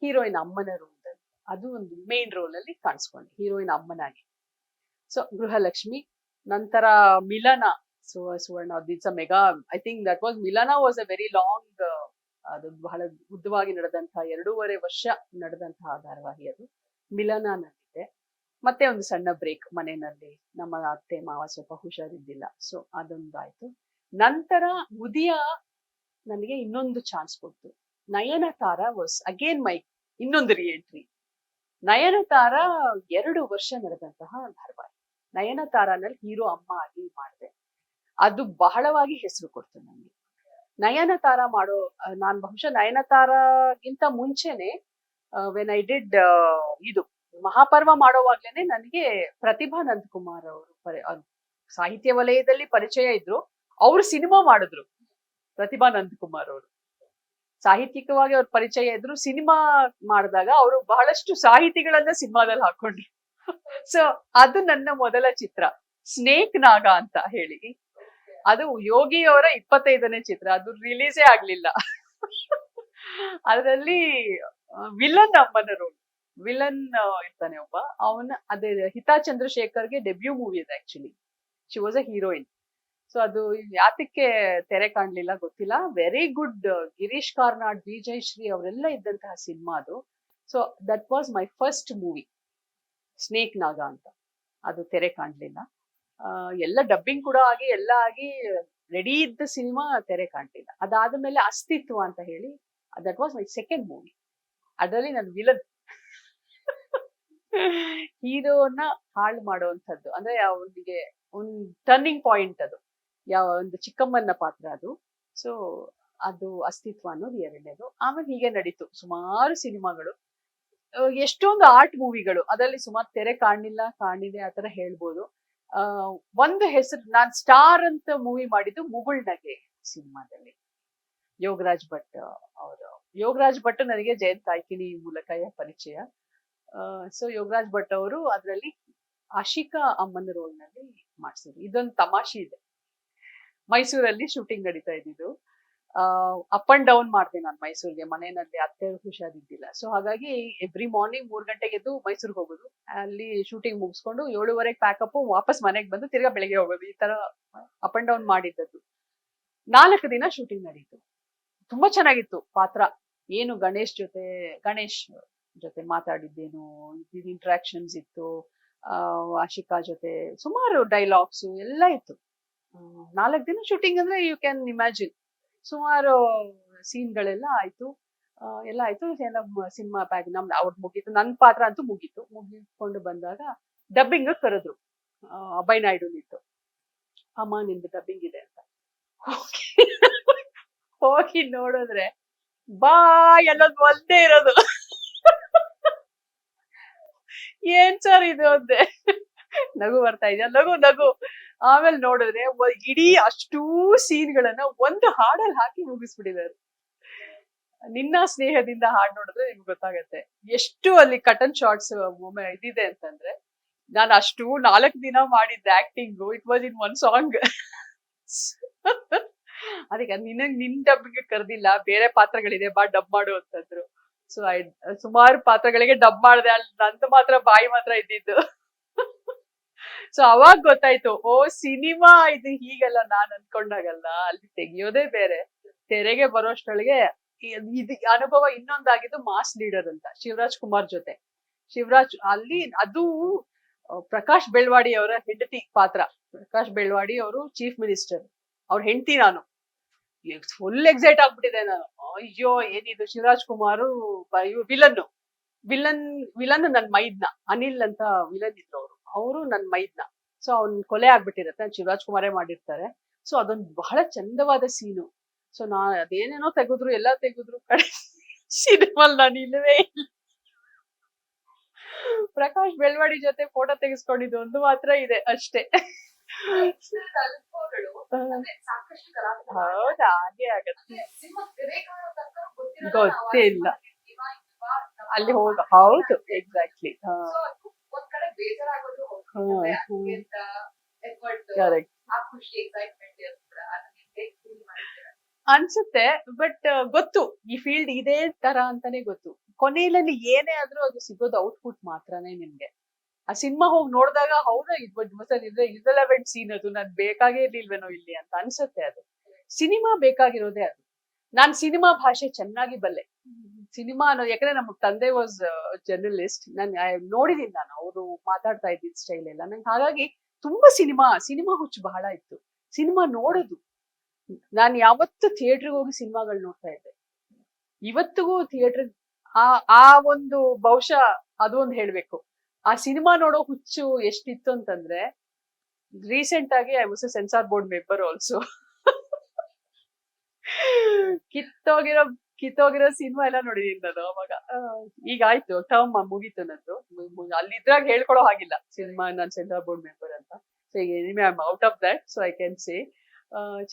ಹೀರೋಯಿನ್ ಅಮ್ಮನ ರೋಲ್, ಅದು ಒಂದು ಮೇನ್ ರೋಲ್ ಅಲ್ಲಿ ಕಾಣಿಸ್ಕೊಂಡೆ, ಹೀರೋಯಿನ್ ಅಮ್ಮನಾಗಿ. ಸೊ ಗೃಹಲಕ್ಷ್ಮಿ. ನಂತರ Milana, Suvarna it's a mega, I think that was Milana was a very long, ಅದು ಬಹಳ ಉದ್ದವಾಗಿ ನಡೆದಂತಹ 2.5 ವರ್ಷ ನಡೆದಂತಹ ಧಾರಾವಾಹಿ ಅದು. ಮಿಲನನಲ್ಲಿದೆ. ಮತ್ತೆ ಒಂದು ಸಣ್ಣ ಬ್ರೇಕ್, ಮನೆಯಲ್ಲಿ ನಮ್ಮ ಅತ್ತೆ ಮಾವ ಸ್ವಲ್ಪ ಹುಷಾರಿದ್ದಿಲ್ಲ, ಸೊ ಅದೊಂದಾಯ್ತು. ನಂತರ ಉದಯ ನನಗೆ ಇನ್ನೊಂದು ಚಾನ್ಸ್ ಕೊಡ್ತು. ನಯನತಾರ ವಾಸ್ ಅಗೇನ್ ಮೈ ಇನ್ನೊಂದು ರೀ ಎಂಟ್ರಿ. ನಯನತಾರ 2 ವರ್ಷ ನಡೆದಂತಹ ಧಾರಾವಾಹಿ. ನಯನತಾರನಲ್ಲಿ ಹೀರೋ ಅಮ್ಮ ಆಗಿ ಮಾಡಿದೆ. ಅದು ಬಹಳವಾಗಿ ಹೆಸರು ಕೊಡ್ತು ನನಗೆ. ನಯನತಾರ ನಾನು ಬಹುಶಃ ನಯನತಾರಗಿಂತ ಮುಂಚೆನೆ ವೆನ್ ಐ ಡಿಡ್ ಇದು ಮಹಾಪರ್ವ ಮಾಡೋವಾಗ್ಲೇನೆ ನನಗೆ ಪ್ರತಿಭಾ ನಂದಕುಮಾರ್ ಅವರು ಸಾಹಿತ್ಯ ವಲಯದಲ್ಲಿ ಪರಿಚಯ ಇದ್ರು. ಅವರು ಸಿನಿಮಾ ಮಾಡಿದ್ರು. ಪ್ರತಿಭಾ ನಂದಕುಮಾರ್ ಅವರು ಸಾಹಿತ್ಯಿಕವಾಗಿ ಅವ್ರ ಪರಿಚಯ ಇದ್ರು. ಸಿನಿಮಾ ಮಾಡಿದಾಗ ಅವರು ಬಹಳಷ್ಟು ಸಾಹಿತಿಗಳನ್ನ ಸಿನಿಮಾದಲ್ಲಿ ಹಾಕೊಂಡ್ರು. ಸೊ ಅದು ನನ್ನ ಮೊದಲ ಚಿತ್ರ, ಸ್ನೇಕ್ ನಾಗ ಅಂತ ಹೇಳಿ. ಅದು ಯೋಗಿ ಅವರ 25ನೇ ಚಿತ್ರ, ಅದು ರಿಲೀಸೇ ಆಗ್ಲಿಲ್ಲ. ಅದರಲ್ಲಿ ವಿಲನ್ ಅಮ್ಮನ ರೋಲ್, ವಿಲನ್ ಇರ್ತಾನೆ ಒಬ್ಬ, ಅದೇ ಹಿತಾ ಚಂದ್ರಶೇಖರ್ಗೆ ಡೆಬ್ಯೂ ಮೂವಿ ಇದೆ actually. She was a heroine. So ಅದು ಯಾತಕ್ಕೆ ತೆರೆ ಕಾಣ್ಲಿಲ್ಲ ಗೊತ್ತಿಲ್ಲ. ವೆರಿ ಗುಡ್, ಗಿರೀಶ್ ಕಾರ್ನಾಡ್, ವಿಜಯಶ್ರೀ ಅವರೆಲ್ಲ ಇದ್ದಂತಹ ಸಿನಿಮಾ ಅದು. So that was my first movie, snake ನಾಗ ಅಂತ. ಅದು ತೆರೆ ಕಾಣ್ಲಿಲ್ಲ. ಎಲ್ಲ ಡಬ್ಬಿಂಗ್ ಕೂಡ ಆಗಿ ಎಲ್ಲ ಆಗಿ ರೆಡಿ ಇದ್ದ ಸಿನಿಮಾ ತೆರೆ ಕಾಣ್ಲಿಲ್ಲ. ಅದಾದ್ಮೇಲೆ ಅಸ್ತಿತ್ವ ಅಂತ ಹೇಳಿ, that was my second movie. ಅದರಲ್ಲಿ ನಾನು ವಿಲನ್, ಹೀರೋನ ಹಾಳು ಮಾಡುವಂಥದ್ದು. ಅಂದ್ರೆ ಅವನಿಗೆ ಒಂದು ಟರ್ನಿಂಗ್ ಪಾಯಿಂಟ್, ಅದು ಒಂದು ಚಿಕ್ಕಮ್ಮನ ಪಾತ್ರ ಅದು. ಸೊ ಅದು ಅಸ್ತಿತ್ವ ಅನ್ನೋದು 2ನೇದು. ಆಮೇಲೆ ಹೀಗೆ ನಡೀತು ಸುಮಾರು ಸಿನಿಮಾಗಳು, ಎಷ್ಟೊಂದು ಆರ್ಟ್ ಮೂವಿಗಳು. ಅದರಲ್ಲಿ ಸುಮಾರು ತೆರೆ ಕಾಣಿದೆ ಆತರ ಹೇಳ್ಬೋದು. ಒಂದು ಹೆಸರು, ನಾನ್ ಸ್ಟಾರ್ ಅಂತ ಮೂವಿ ಮಾಡಿದ್ದು ಮುಗುಳ್ನಗೆ ಸಿನಿಮಾದಲ್ಲಿ. ಯೋಗರಾಜ್ ಭಟ್ ನನಗೆ ಜಯಂತ್ ಕಾಯ್ಕಿಣಿ ಮೂಲಕ ಪರಿಚಯ. ಸೊ ಯೋಗರಾಜ್ ಭಟ್ ಅವರು ಅದರಲ್ಲಿ ಆಶಿಕಾ ಅಮ್ಮನ ರೋಲ್ ನಲ್ಲಿ ಮಾಡಿಸಿದ್ರು. ಇದೊಂದು ತಮಾಷೆ ಇದೆ. ಮೈಸೂರಲ್ಲಿ ಶೂಟಿಂಗ್ ನಡೀತಾ ಇದ್ದಿದ್ದು. ಅಪ್ ಅಂಡ್ ಡೌನ್ ಮಾಡ್ದೆ ನಾನು ಮೈಸೂರಿಗೆ. ಮನೆಯಲ್ಲಿ ಅತ್ತೆ ಹುಷಾರಿದ್ದಿಲ್ಲ. ಸೊ ಹಾಗಾಗಿ ಎವ್ರಿ ಮಾರ್ನಿಂಗ್ 3 ಗಂಟೆಗೆ ಎದ್ದು ಮೈಸೂರಿಗೆ ಹೋಗೋದು, ಅಲ್ಲಿ ಶೂಟಿಂಗ್ ಮುಗಿಸ್ಕೊಂಡು 7:30 ಪ್ಯಾಕಪ್, ವಾಪಸ್ ಮನೆಗೆ ಬಂದು ತಿರ್ಗಾ ಬೆಳಿಗ್ಗೆ ಹೋಗೋದು, ಈ ತರ ಅಪ್ ಅಂಡ್ ಡೌನ್ ಮಾಡಿದ್ದದ್ದು. 4 ದಿನ ಶೂಟಿಂಗ್ ನಡೀತು. ತುಂಬಾ ಚೆನ್ನಾಗಿತ್ತು ಪಾತ್ರ. ಏನು ಗಣೇಶ್ ಜೊತೆ ಮಾತಾಡಿದ್ದೇನು, ಇಂಟ್ರಾಕ್ಷನ್ಸ್ ಇತ್ತು, ಆಶಿಕಾ ಜೊತೆ ಸುಮಾರು ಡೈಲಾಗ್ಸ್ ಎಲ್ಲ ಇತ್ತು. 4 ದಿನ ಶೂಟಿಂಗ್ ಅಂದ್ರೆ ಯು ಕ್ಯಾನ್ ಇಮ್ಯಾಜಿನ್. ಸುಮಾರು ಸೀನ್ಗಳೆಲ್ಲ ಆಯ್ತು. ಎಲ್ಲ ಆಯ್ತು. ಎಲ್ಲ ಸಿನಿಮಾ ಪ್ಯಾಕ್ ನಮ್ದು ಅವ್ರದ್ದು ಮುಗೀತು. ನನ್ನ ಪಾತ್ರ ಅಂತೂ ಮುಗಿಕೊಂಡು ಬಂದಾಗ ಡಬ್ಬಿಂಗ್ ಕರೆದ್ರು. ಅಭಯ್ ನಾಯ್ಡು ನಿಂತು, ಅಮ್ಮ ನಿಮ್ದು ಡಬ್ಬಿಂಗ್ ಇದೆ ಅಂತ. ಹೋಗಿ ನೋಡಿದ್ರೆ ಬಾ ಎಲ್ಲೊಂದು ಒಂದೇ ಇರೋದು. ಏನ್ ಸರ್ ಇದು ಅಂದೆ. ನಗು ಬರ್ತಾ ಇದೆಯಾ? ನಗು. ಆಮೇಲೆ ನೋಡಿದ್ರೆ ಇಡೀ ಅಷ್ಟೂ ಸೀನ್ಗಳನ್ನ ಒಂದು ಹಾಡಲ್ಲಿ ಹಾಕಿ ಮುಗಿಸ್ಬಿಟ್ಟಿದ್ದಾರೆ. ನಿನ್ನ ಸ್ನೇಹದಿಂದ ಹಾಡ್ ನೋಡಿದ್ರೆ ನಿಮ್ಗೆ ಗೊತ್ತಾಗತ್ತೆ ಎಷ್ಟು ಅಲ್ಲಿ ಕಟನ್ ಶಾರ್ಟ್ಸ್ ಇದಿದೆ ಅಂತಂದ್ರೆ. ನಾನು ಅಷ್ಟು 4 ದಿನ ಮಾಡಿದ್ದೆ acting, it was in one song. ಅದಕ್ಕೆ ನಿನ್ ಡಬ್ಬಿಗೆ ಕರೆದಿಲ್ಲ, ಬೇರೆ ಪಾತ್ರಗಳಿದೆ, ಬಾ ಡಬ್ ಮಾಡು ಅಂತಂದ್ರು. ಸೊ ಸುಮಾರು ಪಾತ್ರಗಳಿಗೆ ಡಬ್ ಮಾಡಿದೆ. ಅಲ್ಲಿ ನಂದು ಮಾತ್ರ ಬಾಯಿ ಮಾತ್ರ ಇದ್ದಿದ್ದು. ಸೊ ಅವಾಗ ಗೊತ್ತಾಯ್ತು, ಓ ಸಿನಿಮಾ ಇದು ಹೀಗಲ್ಲ, ನಾನ್ ಅನ್ಕೊಂಡಾಗಲ್ಲ, ಅಲ್ಲಿ ತೆಗಿಯೋದೇ ಬೇರೆ, ತೆರೆಗೆ ಬರೋಷ್ಟ್ರೊಳಗೆ. ಇದು ಅನುಭವ ಇನ್ನೊಂದಾಗಿದ್ದು ಮಾಸ್ ಲೀಡರ್ ಅಂತ, ಶಿವರಾಜ್ ಕುಮಾರ್ ಜೊತೆ. ಅಲ್ಲಿ ಅದು ಪ್ರಕಾಶ್ ಬೆಳ್ವಾಡಿ ಅವರ ಹೆಂಡತಿ ಪಾತ್ರ. ಪ್ರಕಾಶ್ ಬೆಳ್ವಾಡಿ ಅವರು ಚೀಫ್ ಮಿನಿಸ್ಟರ್, ಅವ್ರ ಹೆಂಡತಿ ನಾನು. ಫುಲ್ ಎಕ್ಸೈಟ್ ಆಗ್ಬಿಟ್ಟಿದೆ ನಾನು. ಅಯ್ಯೋ ಏನಿದು, ಶಿವರಾಜ್ ಕುಮಾರ್ ವಿಲನ್ ನನ್ ಮೈದ್ನ, ಅನಿಲ್ ಅಂತ ವಿಲನ್ ಇದ್ರು ಅವರು ನನ್ ಮೈದ್ನ. ಸೊ ಅವ್ನ್ ಕೊಲೆ ಆಗ್ಬಿಟ್ಟಿರತ್ತೆ, ಶಿವರಾಜ್ ಕುಮಾರೇ ಮಾಡಿರ್ತಾರೆ. ಸೊ ಅದೊಂದು ಬಹಳ ಚಂದವಾದ ಸೀನು. ಸೊ ಅದೇನೇನೋ ತೆಗೆದ್ರು, ಎಲ್ಲ ತೆಗೆದ್ರು, ಕಡೆ ಸಿನಿಮಲ್ ನಾನು ಇಲ್ಲವೇ ಇಲ್ಲ. ಪ್ರಕಾಶ್ ಬೆಳ್ವಾಡಿ ಜೊತೆ ಫೋಟೋ ತೆಗೆಸ್ಕೊಂಡಿದ್ದು ಒಂದು ಮಾತ್ರ ಇದೆ ಅಷ್ಟೇ. ಹೌದಾ? ಹಾಗೆ ಆಗತ್ತೆ, ಗೊತ್ತಿಲ್ಲ ಅಲ್ಲಿ ಹೋಗ. ಹೌದು, ಎಕ್ಸಾಕ್ಟ್ಲಿ. ಕರೆಕ್ಟ್ ಅನ್ಸುತ್ತೆ. ಬಟ್ ಗೊತ್ತು ಈ ಫೀಲ್ಡ್ ಇದೇ ತರ ಅಂತಾನೆ ಗೊತ್ತು. ಕೊನೆಯಲ್ಲಿ ಏನೇ ಆದ್ರೂ ಅದು ಸಿಗೋದು ಔಟ್ಪುಟ್ ಮಾತ್ರನೇ ನಿಮ್ಗೆ. ಆ ಸಿನಿಮಾ ಹೋಗಿ ನೋಡಿದಾಗ ಹೌದಾ ಇರ್ರೆಲೆವೆಂಟ್ ಸೀನ್ ಅದು, ನನ್ ಬೇಕಾಗೇ ಇರ್ಲಿಲ್ವೇನೋ ಇಲ್ಲಿ ಅಂತ ಅನ್ಸುತ್ತೆ. ಅದು ಸಿನಿಮಾ ಬೇಕಾಗಿರೋದೇ ಅದು. ನಾನ್ ಸಿನಿಮಾ ಭಾಷೆ ಚೆನ್ನಾಗಿ ಬಲ್ಲೆ. ಸಿನಿಮಾ ಅನ್ನೋದು ಯಾಕಂದ್ರೆ ನಮ್ಮ ತಂದೆ ವಾಸ್ ಜರ್ನಲಿಸ್ಟ್. ನೋಡಿದೀನಿ ನಾನು ಅವರು ಮಾತಾಡ್ತಾ ಇದ್ದಿದ್ ಸ್ಟೈಲ್ ಎಲ್ಲ. ನಂಗೆ ಹಾಗಾಗಿ ತುಂಬಾ ಸಿನಿಮಾ ಹುಚ್ಚು ಬಹಳ ಇತ್ತು. ಸಿನಿಮಾ ನೋಡೋದು, ನಾನು ಯಾವತ್ತು ಥಿಯೇಟರ್ಗೆ ಹೋಗಿ ಸಿನಿಮಾಗಳು ನೋಡ್ತಾ ಇದ್ದೆ. ಇವತ್ತಿಗೂ ಥಿಯೇಟರ್ ಆ ಒಂದು ಬಹುಶಃ ಅದು ಒಂದು ಹೇಳ್ಬೇಕು. ಆ ಸಿನಿಮಾ ನೋಡೋ ಹುಚ್ಚು ಎಷ್ಟಿತ್ತು ಅಂತಂದ್ರೆ, ರೀಸೆಂಟ್ ಆಗಿ I was a censor board member also. ಕಿತ್ತೋಗಿರೋ ಸಿನಿಮಾ ಎಲ್ಲ ನೋಡಿದೀನಿ ನಾನು ಅವಾಗ. ಈಗ ಆಯ್ತು, ಟರ್ಮ್ ಮುಗೀತು ನಂದು. ಅಲ್ಲಿದ್ರಾಗ ಹೇಳ್ಕೊಳೋ ಹಾಗಿಲ್ಲ ಸಿನಿಮಾ ನಾನು ಸೆನ್ಸಾರ್ ಬೋರ್ಡ್ ಮೆಂಬರ್ ಅಂತ. ಸೊ ಈಗ I am out of that, so I can say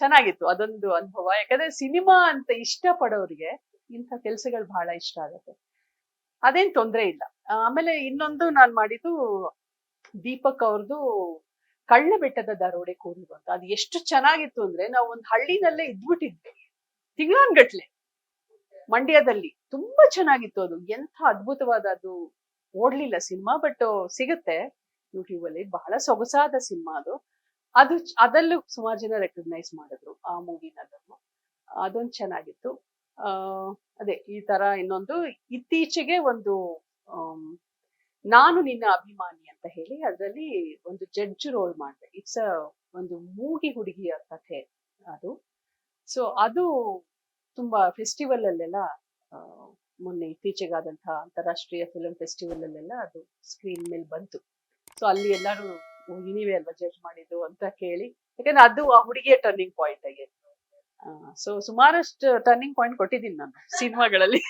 ಚೆನ್ನಾಗಿತ್ತು ಅದೊಂದು ಅನುಭವ. ಯಾಕಂದ್ರೆ ಸಿನಿಮಾ ಅಂತ ಇಷ್ಟ ಪಡೋರಿಗೆ ಇಂಥ ಕೆಲ್ಸಗಳು ಬಹಳ ಇಷ್ಟ ಆಗತ್ತೆ, ಅದೇನ್ ತೊಂದ್ರೆ ಇಲ್ಲ. ಆಮೇಲೆ ಇನ್ನೊಂದು ನಾನ್ ಮಾಡಿದ್ದು ದೀಪಕ್ ಅವ್ರದ್ದು ಕಳ್ಳ ಬೆಟ್ಟದ ದರೋಡೆ ಕೋರು ಅಂತ. ಅದು ಎಷ್ಟು ಚೆನ್ನಾಗಿತ್ತು ಅಂದ್ರೆ, ನಾವು ಒಂದ್ ಹಳ್ಳಿನಲ್ಲೇ ಇದ್ಬಿಟ್ಟಿದ್ವಿ ತಿಂಗಳಾನ್ಗಟ್ಲೆ, ಮಂಡ್ಯದಲ್ಲಿ. ತುಂಬಾ ಚೆನ್ನಾಗಿತ್ತು ಅದು. ಎಂಥ ಅದ್ಭುತವಾದ, ಅದು ಓಡ್ಲಿಲ್ಲ ಸಿನಿಮಾ, ಬಟ್ ಸಿಗುತ್ತೆ ಯೂಟ್ಯೂಬ್ ಅಲ್ಲಿ. ಬಹಳ ಸೊಗಸಾದ ಸಿನಿಮಾ ಅದು. ಅದಲ್ಲೂ ಸುಮಾರು ಜನ ರೆಕಗ್ನೈಸ್ ಮಾಡಿದ್ರು ಆ ಮೂವಿನಲ್ಲೂ. ಅದೊಂದು ಚೆನ್ನಾಗಿತ್ತು. ಅದೇ ಈ ತರ. ಇನ್ನೊಂದು ಇತ್ತೀಚೆಗೆ ಒಂದು ನಾನು ನಿನ್ನ ಅಭಿಮಾನಿ ಅಂತ ಹೇಳಿ, ಅದರಲ್ಲಿ ಒಂದು ಜಡ್ಜ್ ರೋಲ್ ಮಾಡಿದೆ. ಇಟ್ಸ್ ಒಂದು ಮೂಗಿ ಹುಡುಗಿಯ ಕಥೆ ಅದು. ಸೊ ಅದು ತುಂಬಾ ಫೆಸ್ಟಿವಲ್ ಅಲ್ಲೆಲ್ಲ, ಮೊನ್ನೆ ಇತ್ತೀಚೆಗಾದಂತಹ ಅಂತಾರಾಷ್ಟ್ರೀಯ ಫಿಲ್ಮ್ ಫೆಸ್ಟಿವಲ್ ಅಲ್ಲೆಲ್ಲ ಅದು ಸ್ಕ್ರೀನ್ ಮೇಲೆ ಬಂತು. ಸೊ ಅಲ್ಲಿ ಎಲ್ಲರೂ ನೀವೇ ಅಲ್ವಾ ಜಡ್ಜ್ ಮಾಡಿದ್ದು ಅಂತ ಕೇಳಿ, ಯಾಕಂದ್ರೆ ಅದು ಆ ಹುಡುಗಿಯ ಟರ್ನಿಂಗ್ ಪಾಯಿಂಟ್ ಆಗಿ. ಸೊ ಸುಮಾರಷ್ಟು ಟರ್ನಿಂಗ್ ಪಾಯಿಂಟ್ ಕೊಟ್ಟಿದ್ದೀನಿ ನಾನು ಸಿನಿಮಾಗಳಲ್ಲಿ.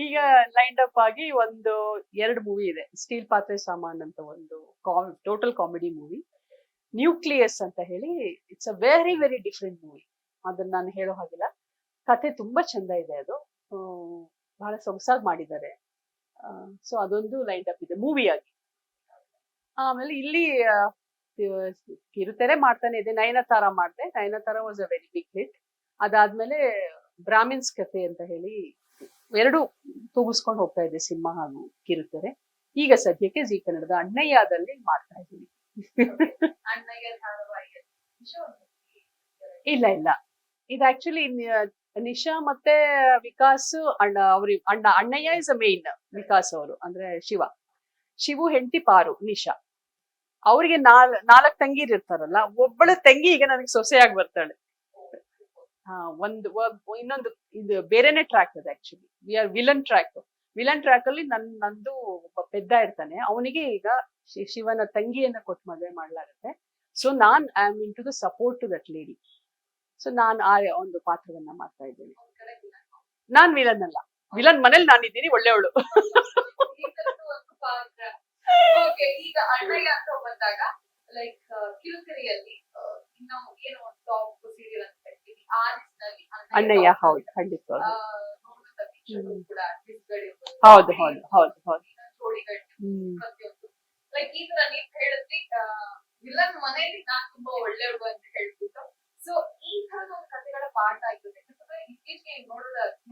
ಈಗ ಲೈಂಡ್ ಅಪ್ ಆಗಿ 2 ಮೂವಿ ಇದೆ. ಸ್ಟೀಲ್ ಪಾತ್ರೆ ಸಾಮಾನ್ ಅಂತ ಒಂದು ಟೋಟಲ್ ಕಾಮಿಡಿ ಮೂವಿ, ನ್ಯೂಕ್ಲಿಯಸ್ ಅಂತ ಹೇಳಿ. It's a very very different movie. ಅದನ್ನ ನಾನು ಹೇಳೋ ಹಾಗಿಲ್ಲ, ಕಥೆ ತುಂಬಾ ಚಂದ ಇದೆ. ಅದು ಬಹಳ ಸೊಗಸಾಗಿ ಮಾಡಿದ್ದಾರೆ. ಸೊ ಅದೊಂದು ಲೈಂಡ್ ಅಪ್ ಇದೆ ಮೂವಿ ಆಗಿ. ಆಮೇಲೆ ಇಲ್ಲಿ ಕಿರುತೆರೆ ಮಾಡ್ತಾನೆ ಇದೆ. ನಯನತಾರ ಮಾಡಿದೆ, Nayanthara was a very big hit. ಅದಾದ್ಮೇಲೆ ಬ್ರಾಹ್ಮಿನ್ಸ್ ಕಥೆ ಅಂತ ಹೇಳಿ ಎರಡು ತೂಗಿಸ್ಕೊಂಡು ಹೋಗ್ತಾ ಇದೆ, ಸಿನಿಮಾ ಹಾಗೂ ಕಿರುತೆರೆ. ಈಗ ಸದ್ಯಕ್ಕೆ ಜಿ ಕನ್ನಡದ ಅಣ್ಣಯ್ಯದಲ್ಲಿ ಮಾಡ್ತಾ ಇದ್ದೀನಿ. ಅಣ್ಣಯ್ಯ ಧಾರಾವಾಹಿಯಲ್ಲಿ ಇಲ್ಲ ಇಲ್ಲ, ಇದು ಆಕ್ಚುಲಿ ನಿಶಾ ಮತ್ತೆ ವಿಕಾಸ್ ಅಣ್ಣ ಅವ್ರಿ ಅಣ್ಣಯ್ಯ ಇಸ್ ಅ ಮೇನ್. ವಿಕಾಸ್ ಅವರು ಅಂದ್ರೆ ಶಿವು ಹೆಂಡತಿ ಪಾರು ನಿಶಾ. ಅವ್ರಿಗೆ 4 ತಂಗೀರ್ ಇರ್ತಾರಲ್ಲ, ಒಬ್ಬಳ ತಂಗಿ ಈಗ ನನಗೆ ಸೊಸೆಯಾಗಿ ಬರ್ತಾಳೆ. ಇನ್ನೊಂದು ಇದು ಬೇರೆನೆ ಟ್ರ್ಯಾಕ್ ಅದು actually. We are villain track ಅಲ್ಲಿ ನಂದು ಒಬ್ಬ ಪೆದ್ದ ಇರ್ತಾನೆ, ಅವನಿಗೆ ಈಗ ಶಿವನ ತಂಗಿಯನ್ನ ಕೊಟ್ಟು ಮದುವೆ ಮಾಡ್ಲಾಗತ್ತೆ. ಸೊ ನಾನ್ I am in to the support to that lady. So ನಾನ್ ಆ ಒಂದು ಪಾತ್ರವನ್ನ ಮಾಡ್ತಾ ಇದ್ದೇನೆ. ನಾನ್ ವಿಲನ್ ಅಲ್ಲ, ವಿಲನ್ ಮನೇಲಿ ನಾನಿದ್ದೀನಿ, ಒಳ್ಳೆಯವಳು. ಓಕೆ, ಈಗ ಅಣ್ಣಯ್ಯ ಅಂತ ಬಂದಾಗ ಲೈಕ್ ಕಿರುತೆರೆಯಲ್ಲಿ ಇನ್ನು ಏನು ಒಂದು ಟಾಪ್ ಸೀರಿಯಲ್ ಅಂತ ಹೇಳ್ತೀವಿ, ಆ ಲಿಸ್ಟ್ನಲ್ಲಿ ಅಣ್ಣಯ್ಯ ಹೌದು, ಖಂಡಿತ ನೋಡುವಂತ ವೀಕ್ಷಕರು ಕೂಡ ಲಿಸ್ಟ್ಗಳಿರ್ಬೋದು. ಹೌದು. ಜೋಡಿಗಳು ಪ್ರತಿಯೊಂದು ಲೈಕ್ ಈ ತರ ನೀವ್ ಹೇಳಿದ್ರಿ, ವಿಲನ್ ಮನೇಲಿ ನಾನ್ ತುಂಬಾ ಒಳ್ಳೆಯವಳು ಅಂತ ಹೇಳ್ಬಿಟ್ಟು. ಸೊ ಈ ತರದ ಒಂದು ಕಥೆಗಳ ಪಾಠ ಆಯ್ತದೆ. ಯಾಕಂದ್ರೆ ಇತ್ತೀಚೆಗೆ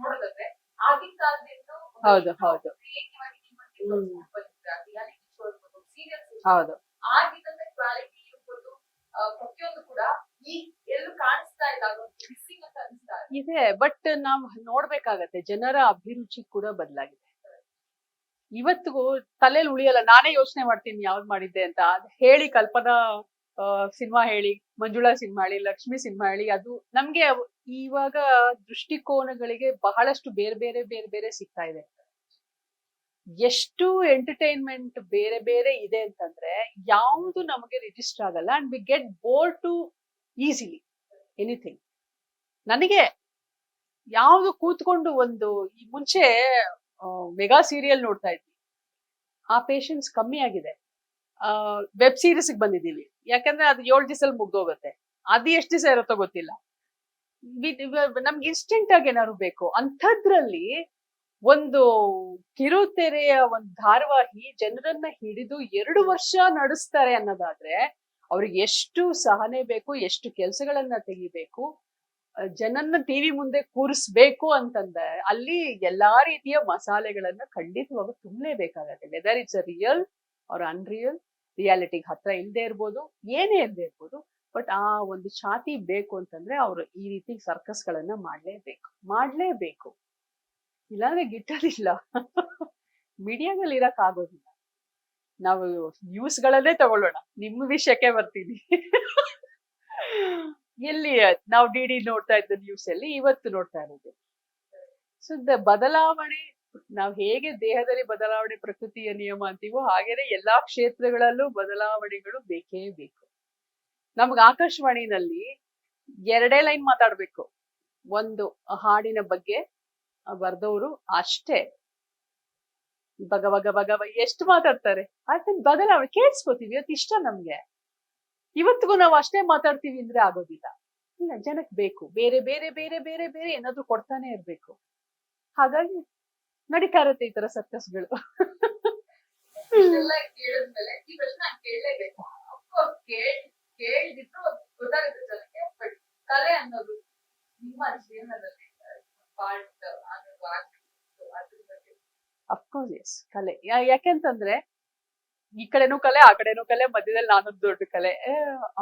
ನೋಡೋದಾದ್ರೆ ಆಗಿನ ಕಾಲದಿಂದ ಹೌದು ಕ್ರಿಯೇಟಿವ್ ಆಗಿ ಸೀರಿಯಲ್ಸ್ ಹೌದು ಆಗಿದ್ದಂತ ಕ್ವಾಲಿಟಿ ಇರ್ಬೋದು, ಪ್ರತಿಯೊಂದು ಕೂಡ ಈಗ ಎಲ್ಲೂ ಕಾಣಿಸ್ತಾ ಇಲ್ಲ, ಅದೊಂದು ಮಿಸ್ಸಿಂಗ್ ಅಂತ ಅನಿಸ್ತಾ ಇದೆ. ಬಟ್ ನಾವ್ ನೋಡ್ಬೇಕಾಗತ್ತೆ, ಜನರ ಅಭಿರುಚಿ ಕೂಡ ಬದಲಾಗಿದೆ. ಇವತ್ತಿಗೂ ತಲೆಯಲ್ಲಿ ಉಳಿಯಲ್ಲ, ನಾನೇ ಯೋಚನೆ ಮಾಡ್ತೀನಿ ಯಾವ್ದು ಮಾಡಿದ್ದೆ ಅಂತ. ಹೇಳಿ ಕಲ್ಪನಾ ಸಿನಿಮಾ ಹೇಳಿ, ಮಂಜುಳಾ ಸಿನಿಮಾ ಹೇಳಿ, ಲಕ್ಷ್ಮಿ ಸಿನಿಮಾ ಹೇಳಿ, ಅದು ನಮ್ಗೆ ಇವಾಗ ದೃಷ್ಟಿಕೋನಗಳಿಗೆ ಬಹಳಷ್ಟು ಬೇರೆ ಬೇರೆ ಸಿಗ್ತಾ ಇದೆ. ಎಷ್ಟು ಎಂಟರ್ಟೈನ್ಮೆಂಟ್ ಬೇರೆ ಬೇರೆ ಇದೆ ಅಂತಂದ್ರೆ ಯಾವುದು ನಮಗೆ ರಿಜಿಸ್ಟರ್ ಆಗಲ್ಲ. And we get bore to easily anything. ನನಗೆ ಯಾವ್ದು ಕೂತ್ಕೊಂಡು ಒಂದು ಈ ಮುಂಚೆ ಮೆಗಾ ಸೀರಿಯಲ್ ನೋಡ್ತಾ ಇದ್ವಿ, ಆ ಪೇಷನ್ಸ್ ಕಮ್ಮಿ ಆಗಿದೆ. ವೆಬ್ ಸೀರೀಸ್ ಬಂದಿದ್ದೀವಿ, ಯಾಕಂದ್ರೆ ಅದು 7 ದಿವಸದಲ್ಲಿ ಮುಗ್ದೋಗುತ್ತೆ. ಅದು ಎಷ್ಟು ದಿವಸ ಇರುತ್ತೋ ಗೊತ್ತಿಲ್ಲ. ನಮ್ಗೆ ಇನ್ಸ್ಟೆಂಟ್ ಆಗಿ ಏನಾದ್ರು ಬೇಕು. ಅಂಥದ್ರಲ್ಲಿ ಒಂದು ಕಿರುತೆರೆಯ ಒಂದು ಧಾರಾವಾಹಿ ಜನರನ್ನ ಹಿಡಿದು 2 ವರ್ಷ ನಡೆಸ್ತಾರೆ ಅನ್ನೋದಾದ್ರೆ ಅವ್ರಿಗೆ ಎಷ್ಟು ಸಹನೆ ಬೇಕು, ಎಷ್ಟು ಕೆಲಸಗಳನ್ನ ತೆಗಿಬೇಕು, ಜನನ್ನ ಟಿವಿ ಮುಂದೆ ಕೂರಿಸ್ಬೇಕು ಅಂತಂದ್ರೆ ಅಲ್ಲಿ ಎಲ್ಲಾ ರೀತಿಯ ಮಸಾಲೆಗಳನ್ನ ಖಂಡಿತವಾಗಿ ತುಂಬಲೇಬೇಕಾಗತ್ತೆ. Whether it's a real or unreal, ರಿಯಾಲಿಟಿಗೆ ಹತ್ರ ಇಲ್ಲದೆ ಇರ್ಬೋದು, ಏನೇ ಇಲ್ಲದೆ ಇರ್ಬೋದು, ಬಟ್ ಆ ಒಂದು ಛಾತಿ ಬೇಕು ಅಂತಂದ್ರೆ ಅವ್ರು ಈ ರೀತಿ ಸರ್ಕಸ್ ಗಳನ್ನ ಮಾಡ್ಲೇಬೇಕು. ಇಲ್ಲಾಂದ್ರೆ ಗಿಟ್ಟೋದಿಲ್ಲ. ಮೀಡಿಯಾದಲ್ಲಿ ಇರಕ್ ಆಗೋದಿಲ್ಲ. ನಾವು ನ್ಯೂಸ್ಗಳನ್ನೇ ತಗೊಳ್ಳೋಣ, ನಿಮ್ಮ ವಿಷಯಕ್ಕೆ ಬರ್ತೀನಿ. ಎಲ್ಲಿ ನಾವು ಡಿ ನೋಡ್ತಾ ಇದ್ದ ನ್ಯೂಸ್ ಅಲ್ಲಿ ಇವತ್ತು ನೋಡ್ತಾ ಇರೋದು. ಸೊ ಬದಲಾವಣೆ, ನಾವು ಹೇಗೆ ದೇಹದಲ್ಲಿ ಬದಲಾವಣೆ ಪ್ರಕೃತಿಯ ನಿಯಮ ಅಂತೀವೋ ಹಾಗೇನೆ ಎಲ್ಲಾ ಕ್ಷೇತ್ರಗಳಲ್ಲೂ ಬದಲಾವಣೆಗಳು ಬೇಕೇ ಬೇಕು. ನಮ್ಗೆ ಆಕಾಶವಾಣಿನಲ್ಲಿ 2 ಲೈನ್ ಮಾತಾಡ್ಬೇಕು ಒಂದು ಹಾಡಿನ ಬಗ್ಗೆ ಬರ್ದವರು ಅಷ್ಟೇ. ಬಗ ಎಷ್ಟು ಮಾತಾಡ್ತಾರೆ, ಅದನ್ನ ಬದಲಾವಣೆ ಕೇಳಿಸ್ಕೋತೀವಿ, ಅದು ಇಷ್ಟ ನಮ್ಗೆ. ಇವತ್ತಿಗೂ ನಾವು ಅಷ್ಟೇ ಮಾತಾಡ್ತೀವಿ ಅಂದ್ರೆ ಆಗೋದಿಲ್ಲ. ಇಲ್ಲ, ಜನಕ್ಕೆ ಬೇಕು ಬೇರೆ ಏನಾದ್ರು ಕೊಡ್ತಾನೆ ಇರ್ಬೇಕು. ಹಾಗಾಗಿ ನಡೀತಾ ಇರತ್ತೆ ಈ ತರ ಸರ್ಕಸ್ಗಳು. ಇಷ್ಟೆಲ್ಲ ಕೇಳಿದ್ಮೇಲೆ ಈ ಪ್ರಶ್ನೆ ಕೇಳಲೇಬೇಕು. ಕೇಳಿದ್ರು ಗೊತ್ತಾಗುತ್ತೆ ಜನಕ್ಕೆ. ಬಟ್ ಕಲೆ ಅನ್ನೋದು ನಿಮ್ಮ ಜೀವನದಲ್ಲಿ ಪಾರ್ಟ್ ಅನ್ನೋದು ಅದ್ರ ಬಗ್ಗೆ ಅಫ್ಕೋರ್ಸ್ ಎಸ್, ಕಲೆ. ಯಾಕೆಂತಂದ್ರೆ ಈ ಕಡೆನೂ ಕಲೆ, ಆ ಕಡೆನೂ ಕಲೆ, ಮಧ್ಯದಲ್ಲಿ ನಾನೊಂದು ದೊಡ್ಡ ಕಲೆ.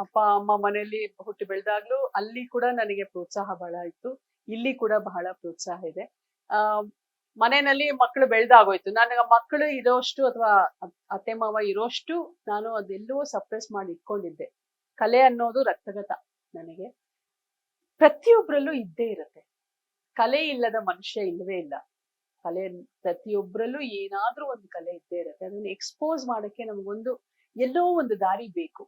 ಅಪ್ಪ ಅಮ್ಮ ಮನೆಯಲ್ಲಿ ಹುಟ್ಟಿ ಬೆಳೆದಾಗ್ಲೂ ಅಲ್ಲಿ ಕೂಡ ನನಗೆ ಪ್ರೋತ್ಸಾಹ ಬಹಳ ಇತ್ತು, ಇಲ್ಲಿ ಕೂಡ ಬಹಳ ಪ್ರೋತ್ಸಾಹ ಇದೆ. ಮನೆಯಲ್ಲಿ ಮಕ್ಕಳು ಬೆಳೆದಾಗೋಯ್ತು. ನನಗೆ ಮಕ್ಕಳು ಇರೋಷ್ಟು ಅಥವಾ ಅತ್ತೆ ಮಾವ ಇರೋಷ್ಟು ನಾನು ಅದೆಲ್ಲವೂ ಸಪ್ರೆಸ್ ಮಾಡಿ ಇಟ್ಕೊಂಡಿದ್ದೆ. ಕಲೆ ಅನ್ನೋದು ರಕ್ತಗತ ನನಗೆ. ಪ್ರತಿಯೊಬ್ಬರಲ್ಲೂ ಇದ್ದೇ ಇರುತ್ತೆ. ಕಲೆ ಇಲ್ಲದ ಮನುಷ್ಯ ಇಲ್ಲವೇ ಇಲ್ಲ. ಕಲೆ ಪ್ರತಿಯೊಬ್ಬರಲ್ಲೂ ಏನಾದ್ರೂ ಒಂದು ಕಲೆ ಇದ್ದೇ ಇರುತ್ತೆ. ಅದನ್ನ ಎಕ್ಸ್ಪೋಸ್ ಮಾಡಕ್ಕೆ ನಮಗೊಂದು ಎಲ್ಲೋ ಒಂದು ದಾರಿ ಬೇಕು,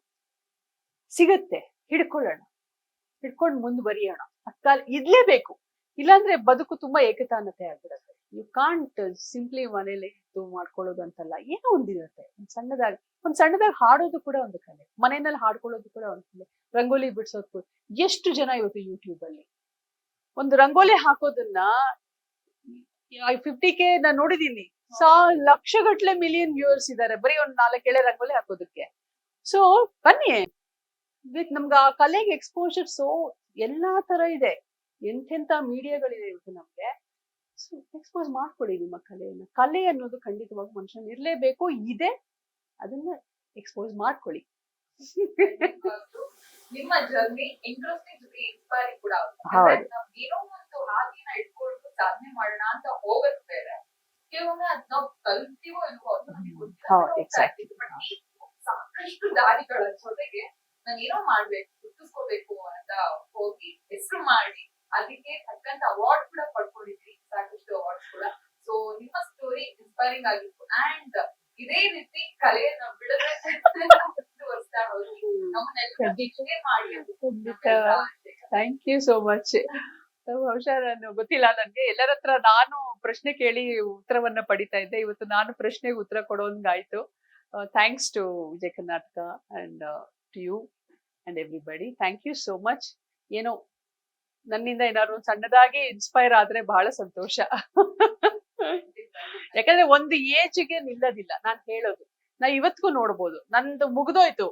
ಸಿಗತ್ತೆ, ಹಿಡ್ಕೊಂಡು ಮುಂದುವರಿಯೋಣ. ಇರ್ಲೇಬೇಕು, ಇಲ್ಲಾಂದ್ರೆ ಬದುಕು ತುಂಬಾ ಏಕತಾನತೆ ಆಗ್ಬಿಡತ್ತೆ. ಯು ಕಾಂಟ್ ಸಿಂಪ್ಲಿ ಮನೇಲಿ ಮಾಡ್ಕೊಳ್ಳೋದು ಅಂತಲ್ಲ, ಏನೋ ಒಂದಿರುತ್ತೆ. ಒಂದ್ ಸಣ್ಣದಾಗಿ ಹಾಡೋದು ಕೂಡ ಒಂದು ಕಲೆ, ಮನೆಯಲ್ಲಿ ಹಾಡ್ಕೊಳ್ಳೋದು ಕೂಡ ಒಂದು ಕಲೆ, ರಂಗೋಲಿ ಬಿಡ್ಸೋದು ಕೂಡ. ಎಷ್ಟು ಜನ ಇವತ್ತು ಯೂಟ್ಯೂಬ್ ಅಲ್ಲಿ ಒಂದು ರಂಗೋಲಿ ಹಾಕೋದನ್ನ 50K ನಾನು ನೋಡಿದೀನಿ. ಲಕ್ಷಗಟ್ಲೆ ಮಿಲಿಯನ್ ವ್ಯೂವರ್ಸ್ ಇದ್ದಾರೆ ಬರೀ ಒಂದ್ 4 ಎಳೆ ರಂಗೋಲಿ ಹಾಕೋದಕ್ಕೆ. ಸೊ ಬನ್ನಿ, ವಿತ್ ನಮ್ಗೆ ಆ ಕಲೆಗೆ ಎಕ್ಸ್ಪೋಜರ್ ಸೊ ಎಲ್ಲಾ ತರ ಇದೆ, ಎಂತೆಂತ ಮೀಡಿಯಾಗಳಿದೆ ಇವತ್ತು ನಮ್ಗೆ. ಸೊ ಎಕ್ಸ್ಪೋಸ್ ಮಾಡ್ಕೊಳ್ಳಿ ನಿಮ್ಮ ಕಲೆಯನ್ನ. ಕಲೆ ಅನ್ನೋದು ಖಂಡಿತವಾಗಿ ಮನುಷ್ಯನ್ ಇರ್ಲೇಬೇಕು, ಇದೆ, ಅದನ್ನ ಎಕ್ಸ್ಪೋಸ್ ಮಾಡ್ಕೊಳ್ಳಿ. ಖಂಡಿತವಾಗ್ಲೂ ನಿಮ್ಮ ಜರ್ನಿ ಇಂಟ್ರೆಸ್ಟಿಂಗ್ ಜೊತೆ ಇನ್ಸ್ಪೈರಿಂಗ್ ಕೂಡ ಆಗುತ್ತೆ. ಹೌದು. ನಾವ್ ಏನೋ ಒಂದು ಹಾದಿನ ಇಟ್ಕೊಂಡು ಸಾಧನೆ ಮಾಡೋಣ ಅಂತ ಹೋಗೋದು ಬೇರೆ, ಕೆಲವೊಮ್ಮೆ ಅದ್ ನಾವ್ ಕಲ್ತೀವೋ ಇಲ್ವೋ ಅದು ನಮಗೆ ಗೊತ್ತಿಲ್ಲ. ಹೌದು, exactly. ಬಟ್ ನೀವು ಸಾಕಷ್ಟು ದಾರಿಗಳ ಜೊತೆಗೆ ನಾನು ಏನೋ ಮಾಡ್ಬೇಕು, ಗುರ್ತಿಸ್ಕೋಬೇಕು ಅಂತ ಹೋಗಿ ಹೆಸರು ಮಾಡಿ ಅದಕ್ಕೆ ತಕ್ಕಂತ ಅವಾರ್ಡ್ ಕೂಡ ಪಡ್ಕೊಂಡಿದ್ರಿ, ಸಾಕಷ್ಟು ಅವಾರ್ಡ್ಸ್ ಕೂಡ. ಸೊ ನಿಮ್ಮ ಸ್ಟೋರಿ ಇನ್ಸ್ಪೈರಿಂಗ್ ಆಗಿತ್ತು. ಅಂಡ್ ಇದೇ ರೀತಿ ಕಲೆಯನ್ನ ಬಿಡದೆ ಮುಂದುವರಿಸ್ತಾ ಹೋಗಿ ನಮ್ಮನ್ನೆಲ್ಲ ಶಿಕ್ಷೆ ಮಾಡಿ ಅಂತ ಖಂಡಿತ. ನಮ್ಮೆಲ್ಲರ ಆಸೆ. Thank you so much. ಬಹುಶಃ ನಾನು ಗೊತ್ತಿಲ್ಲ, ನನ್ಗೆ ಎಲ್ಲರ ಹತ್ರ ನಾನು ಪ್ರಶ್ನೆ ಕೇಳಿ ಉತ್ತರವನ್ನ ಪಡಿತಾ ಇದ್ದೆ, ಇವತ್ತು ನಾನು ಪ್ರಶ್ನೆಗೆ ಉತ್ತರ ಕೊಡೋಂಗಾಯ್ತು. Thanks to Vijaya Karnataka and to you and everybody. Thank you so much. ಏನೋ ನನ್ನಿಂದ ಏನಾದ್ರು ಸಣ್ಣದಾಗಿ ಇನ್ಸ್ಪೈರ್ ಆದ್ರೆ ಬಹಳ ಸಂತೋಷ. ಯಾಕಂದ್ರೆ ಒಂದು ಏಜ್ಗೆ ನಿಲ್ಲದಿಲ್ಲ ನಾನ್ ಹೇಳೋದು. ನಾ ಇವತ್ತಿಗೂ ನೋಡ್ಬೋದು, ನಂದು ಮುಗ್ದೋಯ್ತು.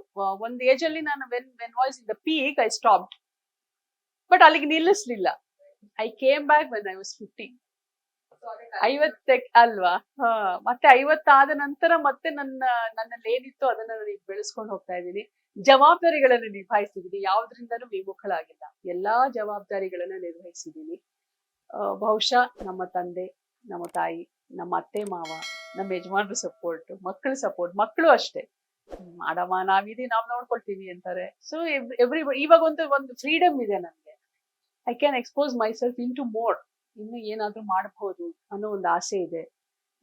ಒಂದ್ ಏಜ್ ಅಲ್ಲಿ ನಾನು when voice in the peak I stopped, but ಅಲ್ಲಿಗೆ ನಿಲ್ಲಿಸ್ಲಿಲ್ಲ. I came back when I was 50. So ಅದಕ್ಕೆ 50 ಅಲ್ವಾ? ಮತ್ತೆ 50 ಆದ ನಂತರ ಮತ್ತೆ ನನ್ನಲ್ಲಿ ಏನಿತ್ತು ಅದನ್ನ ನಾನು ಈಗ ಬೆಳೆಸ್ಕೊಂಡು ಹೋಗ್ತಾ ಇದ್ದೀನಿ. ಜವಾಬ್ದಾರಿಗಳನ್ನ ನಿಭಾಯಿಸಿದೀನಿ, ಯಾವ್ದ್ರಿಂದನೂ ವಿಮುಖಳಾಗಿಲ್ಲ. ಎಲ್ಲಾ ಜವಾಬ್ದಾರಿಗಳನ್ನ ನಿರ್ವಹಿಸಿದೀನಿ. ಬಹುಶಃ ನಮ್ಮ ತಂದೆ, ನಮ್ಮ ತಾಯಿ, ನಮ್ಮ ಅತ್ತೆ ಮಾವ, ನಮ್ಮ ಯಜಮಾನ್ರ ಸಪೋರ್ಟ್, ಮಕ್ಕಳ ಸಪೋರ್ಟ್, ಮಕ್ಕಳು ಅಷ್ಟೇ, ಮಾಡಮ್ಮ ನಾವ್ ನೋಡ್ಕೊಳ್ತೀವಿ ಅಂತಾರೆ. ಸೊ ಇವಾಗ ಒಂದು ಫ್ರೀಡಮ್ ಇದೆ ನನ್ಗೆ. I can expose myself in to more, ಇನ್ನು ಏನಾದ್ರೂ ಮಾಡಬಹುದು ಅನ್ನೋ ಒಂದು ಆಸೆ ಇದೆ.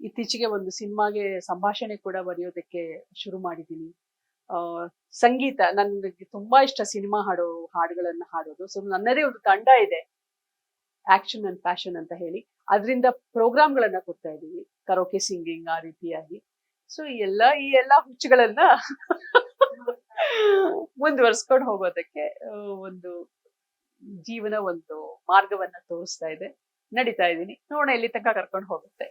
ಇತ್ತೀಚೆಗೆ ಒಂದು ಸಿನಿಮಾಗೆ ಸಂಭಾಷಣೆ ಕೂಡ ಬರೆಯೋದಕ್ಕೆ ಶುರು ಮಾಡಿದ್ದೀನಿ. ಸಂಗೀತ ನನ್ಗೆ ತುಂಬಾ ಇಷ್ಟ, ಸಿನಿಮಾ ಹಾಡುಗಳನ್ನ ಹಾಡೋದು. ಸೊ ನನ್ನದೇ ಒಂದು ತಂಡ ಇದೆ, ಆಕ್ಷನ್ ಅಂಡ್ ಪ್ಯಾಷನ್ ಅಂತ ಹೇಳಿ. ಅದರಿಂದ ಪ್ರೋಗ್ರಾಮ್ಗಳನ್ನ ಕೊಡ್ತಾ ಇದ್ದೀವಿ, ಕರೋಕೆ ಸಿಂಗಿಂಗ್ ಆ ರೀತಿಯಾಗಿ. ಸೊ ಈ ಎಲ್ಲ ಹುಚ್ಚುಗಳನ್ನ ಮುಂದುವರ್ಸ್ಕೊಂಡು ಹೋಗೋದಕ್ಕೆ ಒಂದು ಜೀವನ ಒಂದು ಮಾರ್ಗವನ್ನ ತೋರಿಸ್ತಾ ಇದೆ, ನಡೀತಾ ಇದ್ದೀನಿ. ನೋಡೋಣ ಎಲ್ಲಿ ತನಕ ಕರ್ಕೊಂಡು ಹೋಗುತ್ತೆ.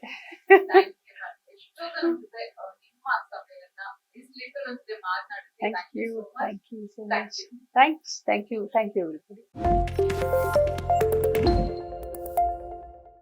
Thank you, ma'am. ಎಷ್ಟೊತ್ತರ ಜೊತೆ ನಿಮ್ಮ ಸಮಯವನ್ನ ಲಿಟಲ್ ಜೊತೆ ಮಾತನಾಡಿದ್ರಿ. Thank you, so much. Thank you so Thank much. you. Thanks, thank you everybody.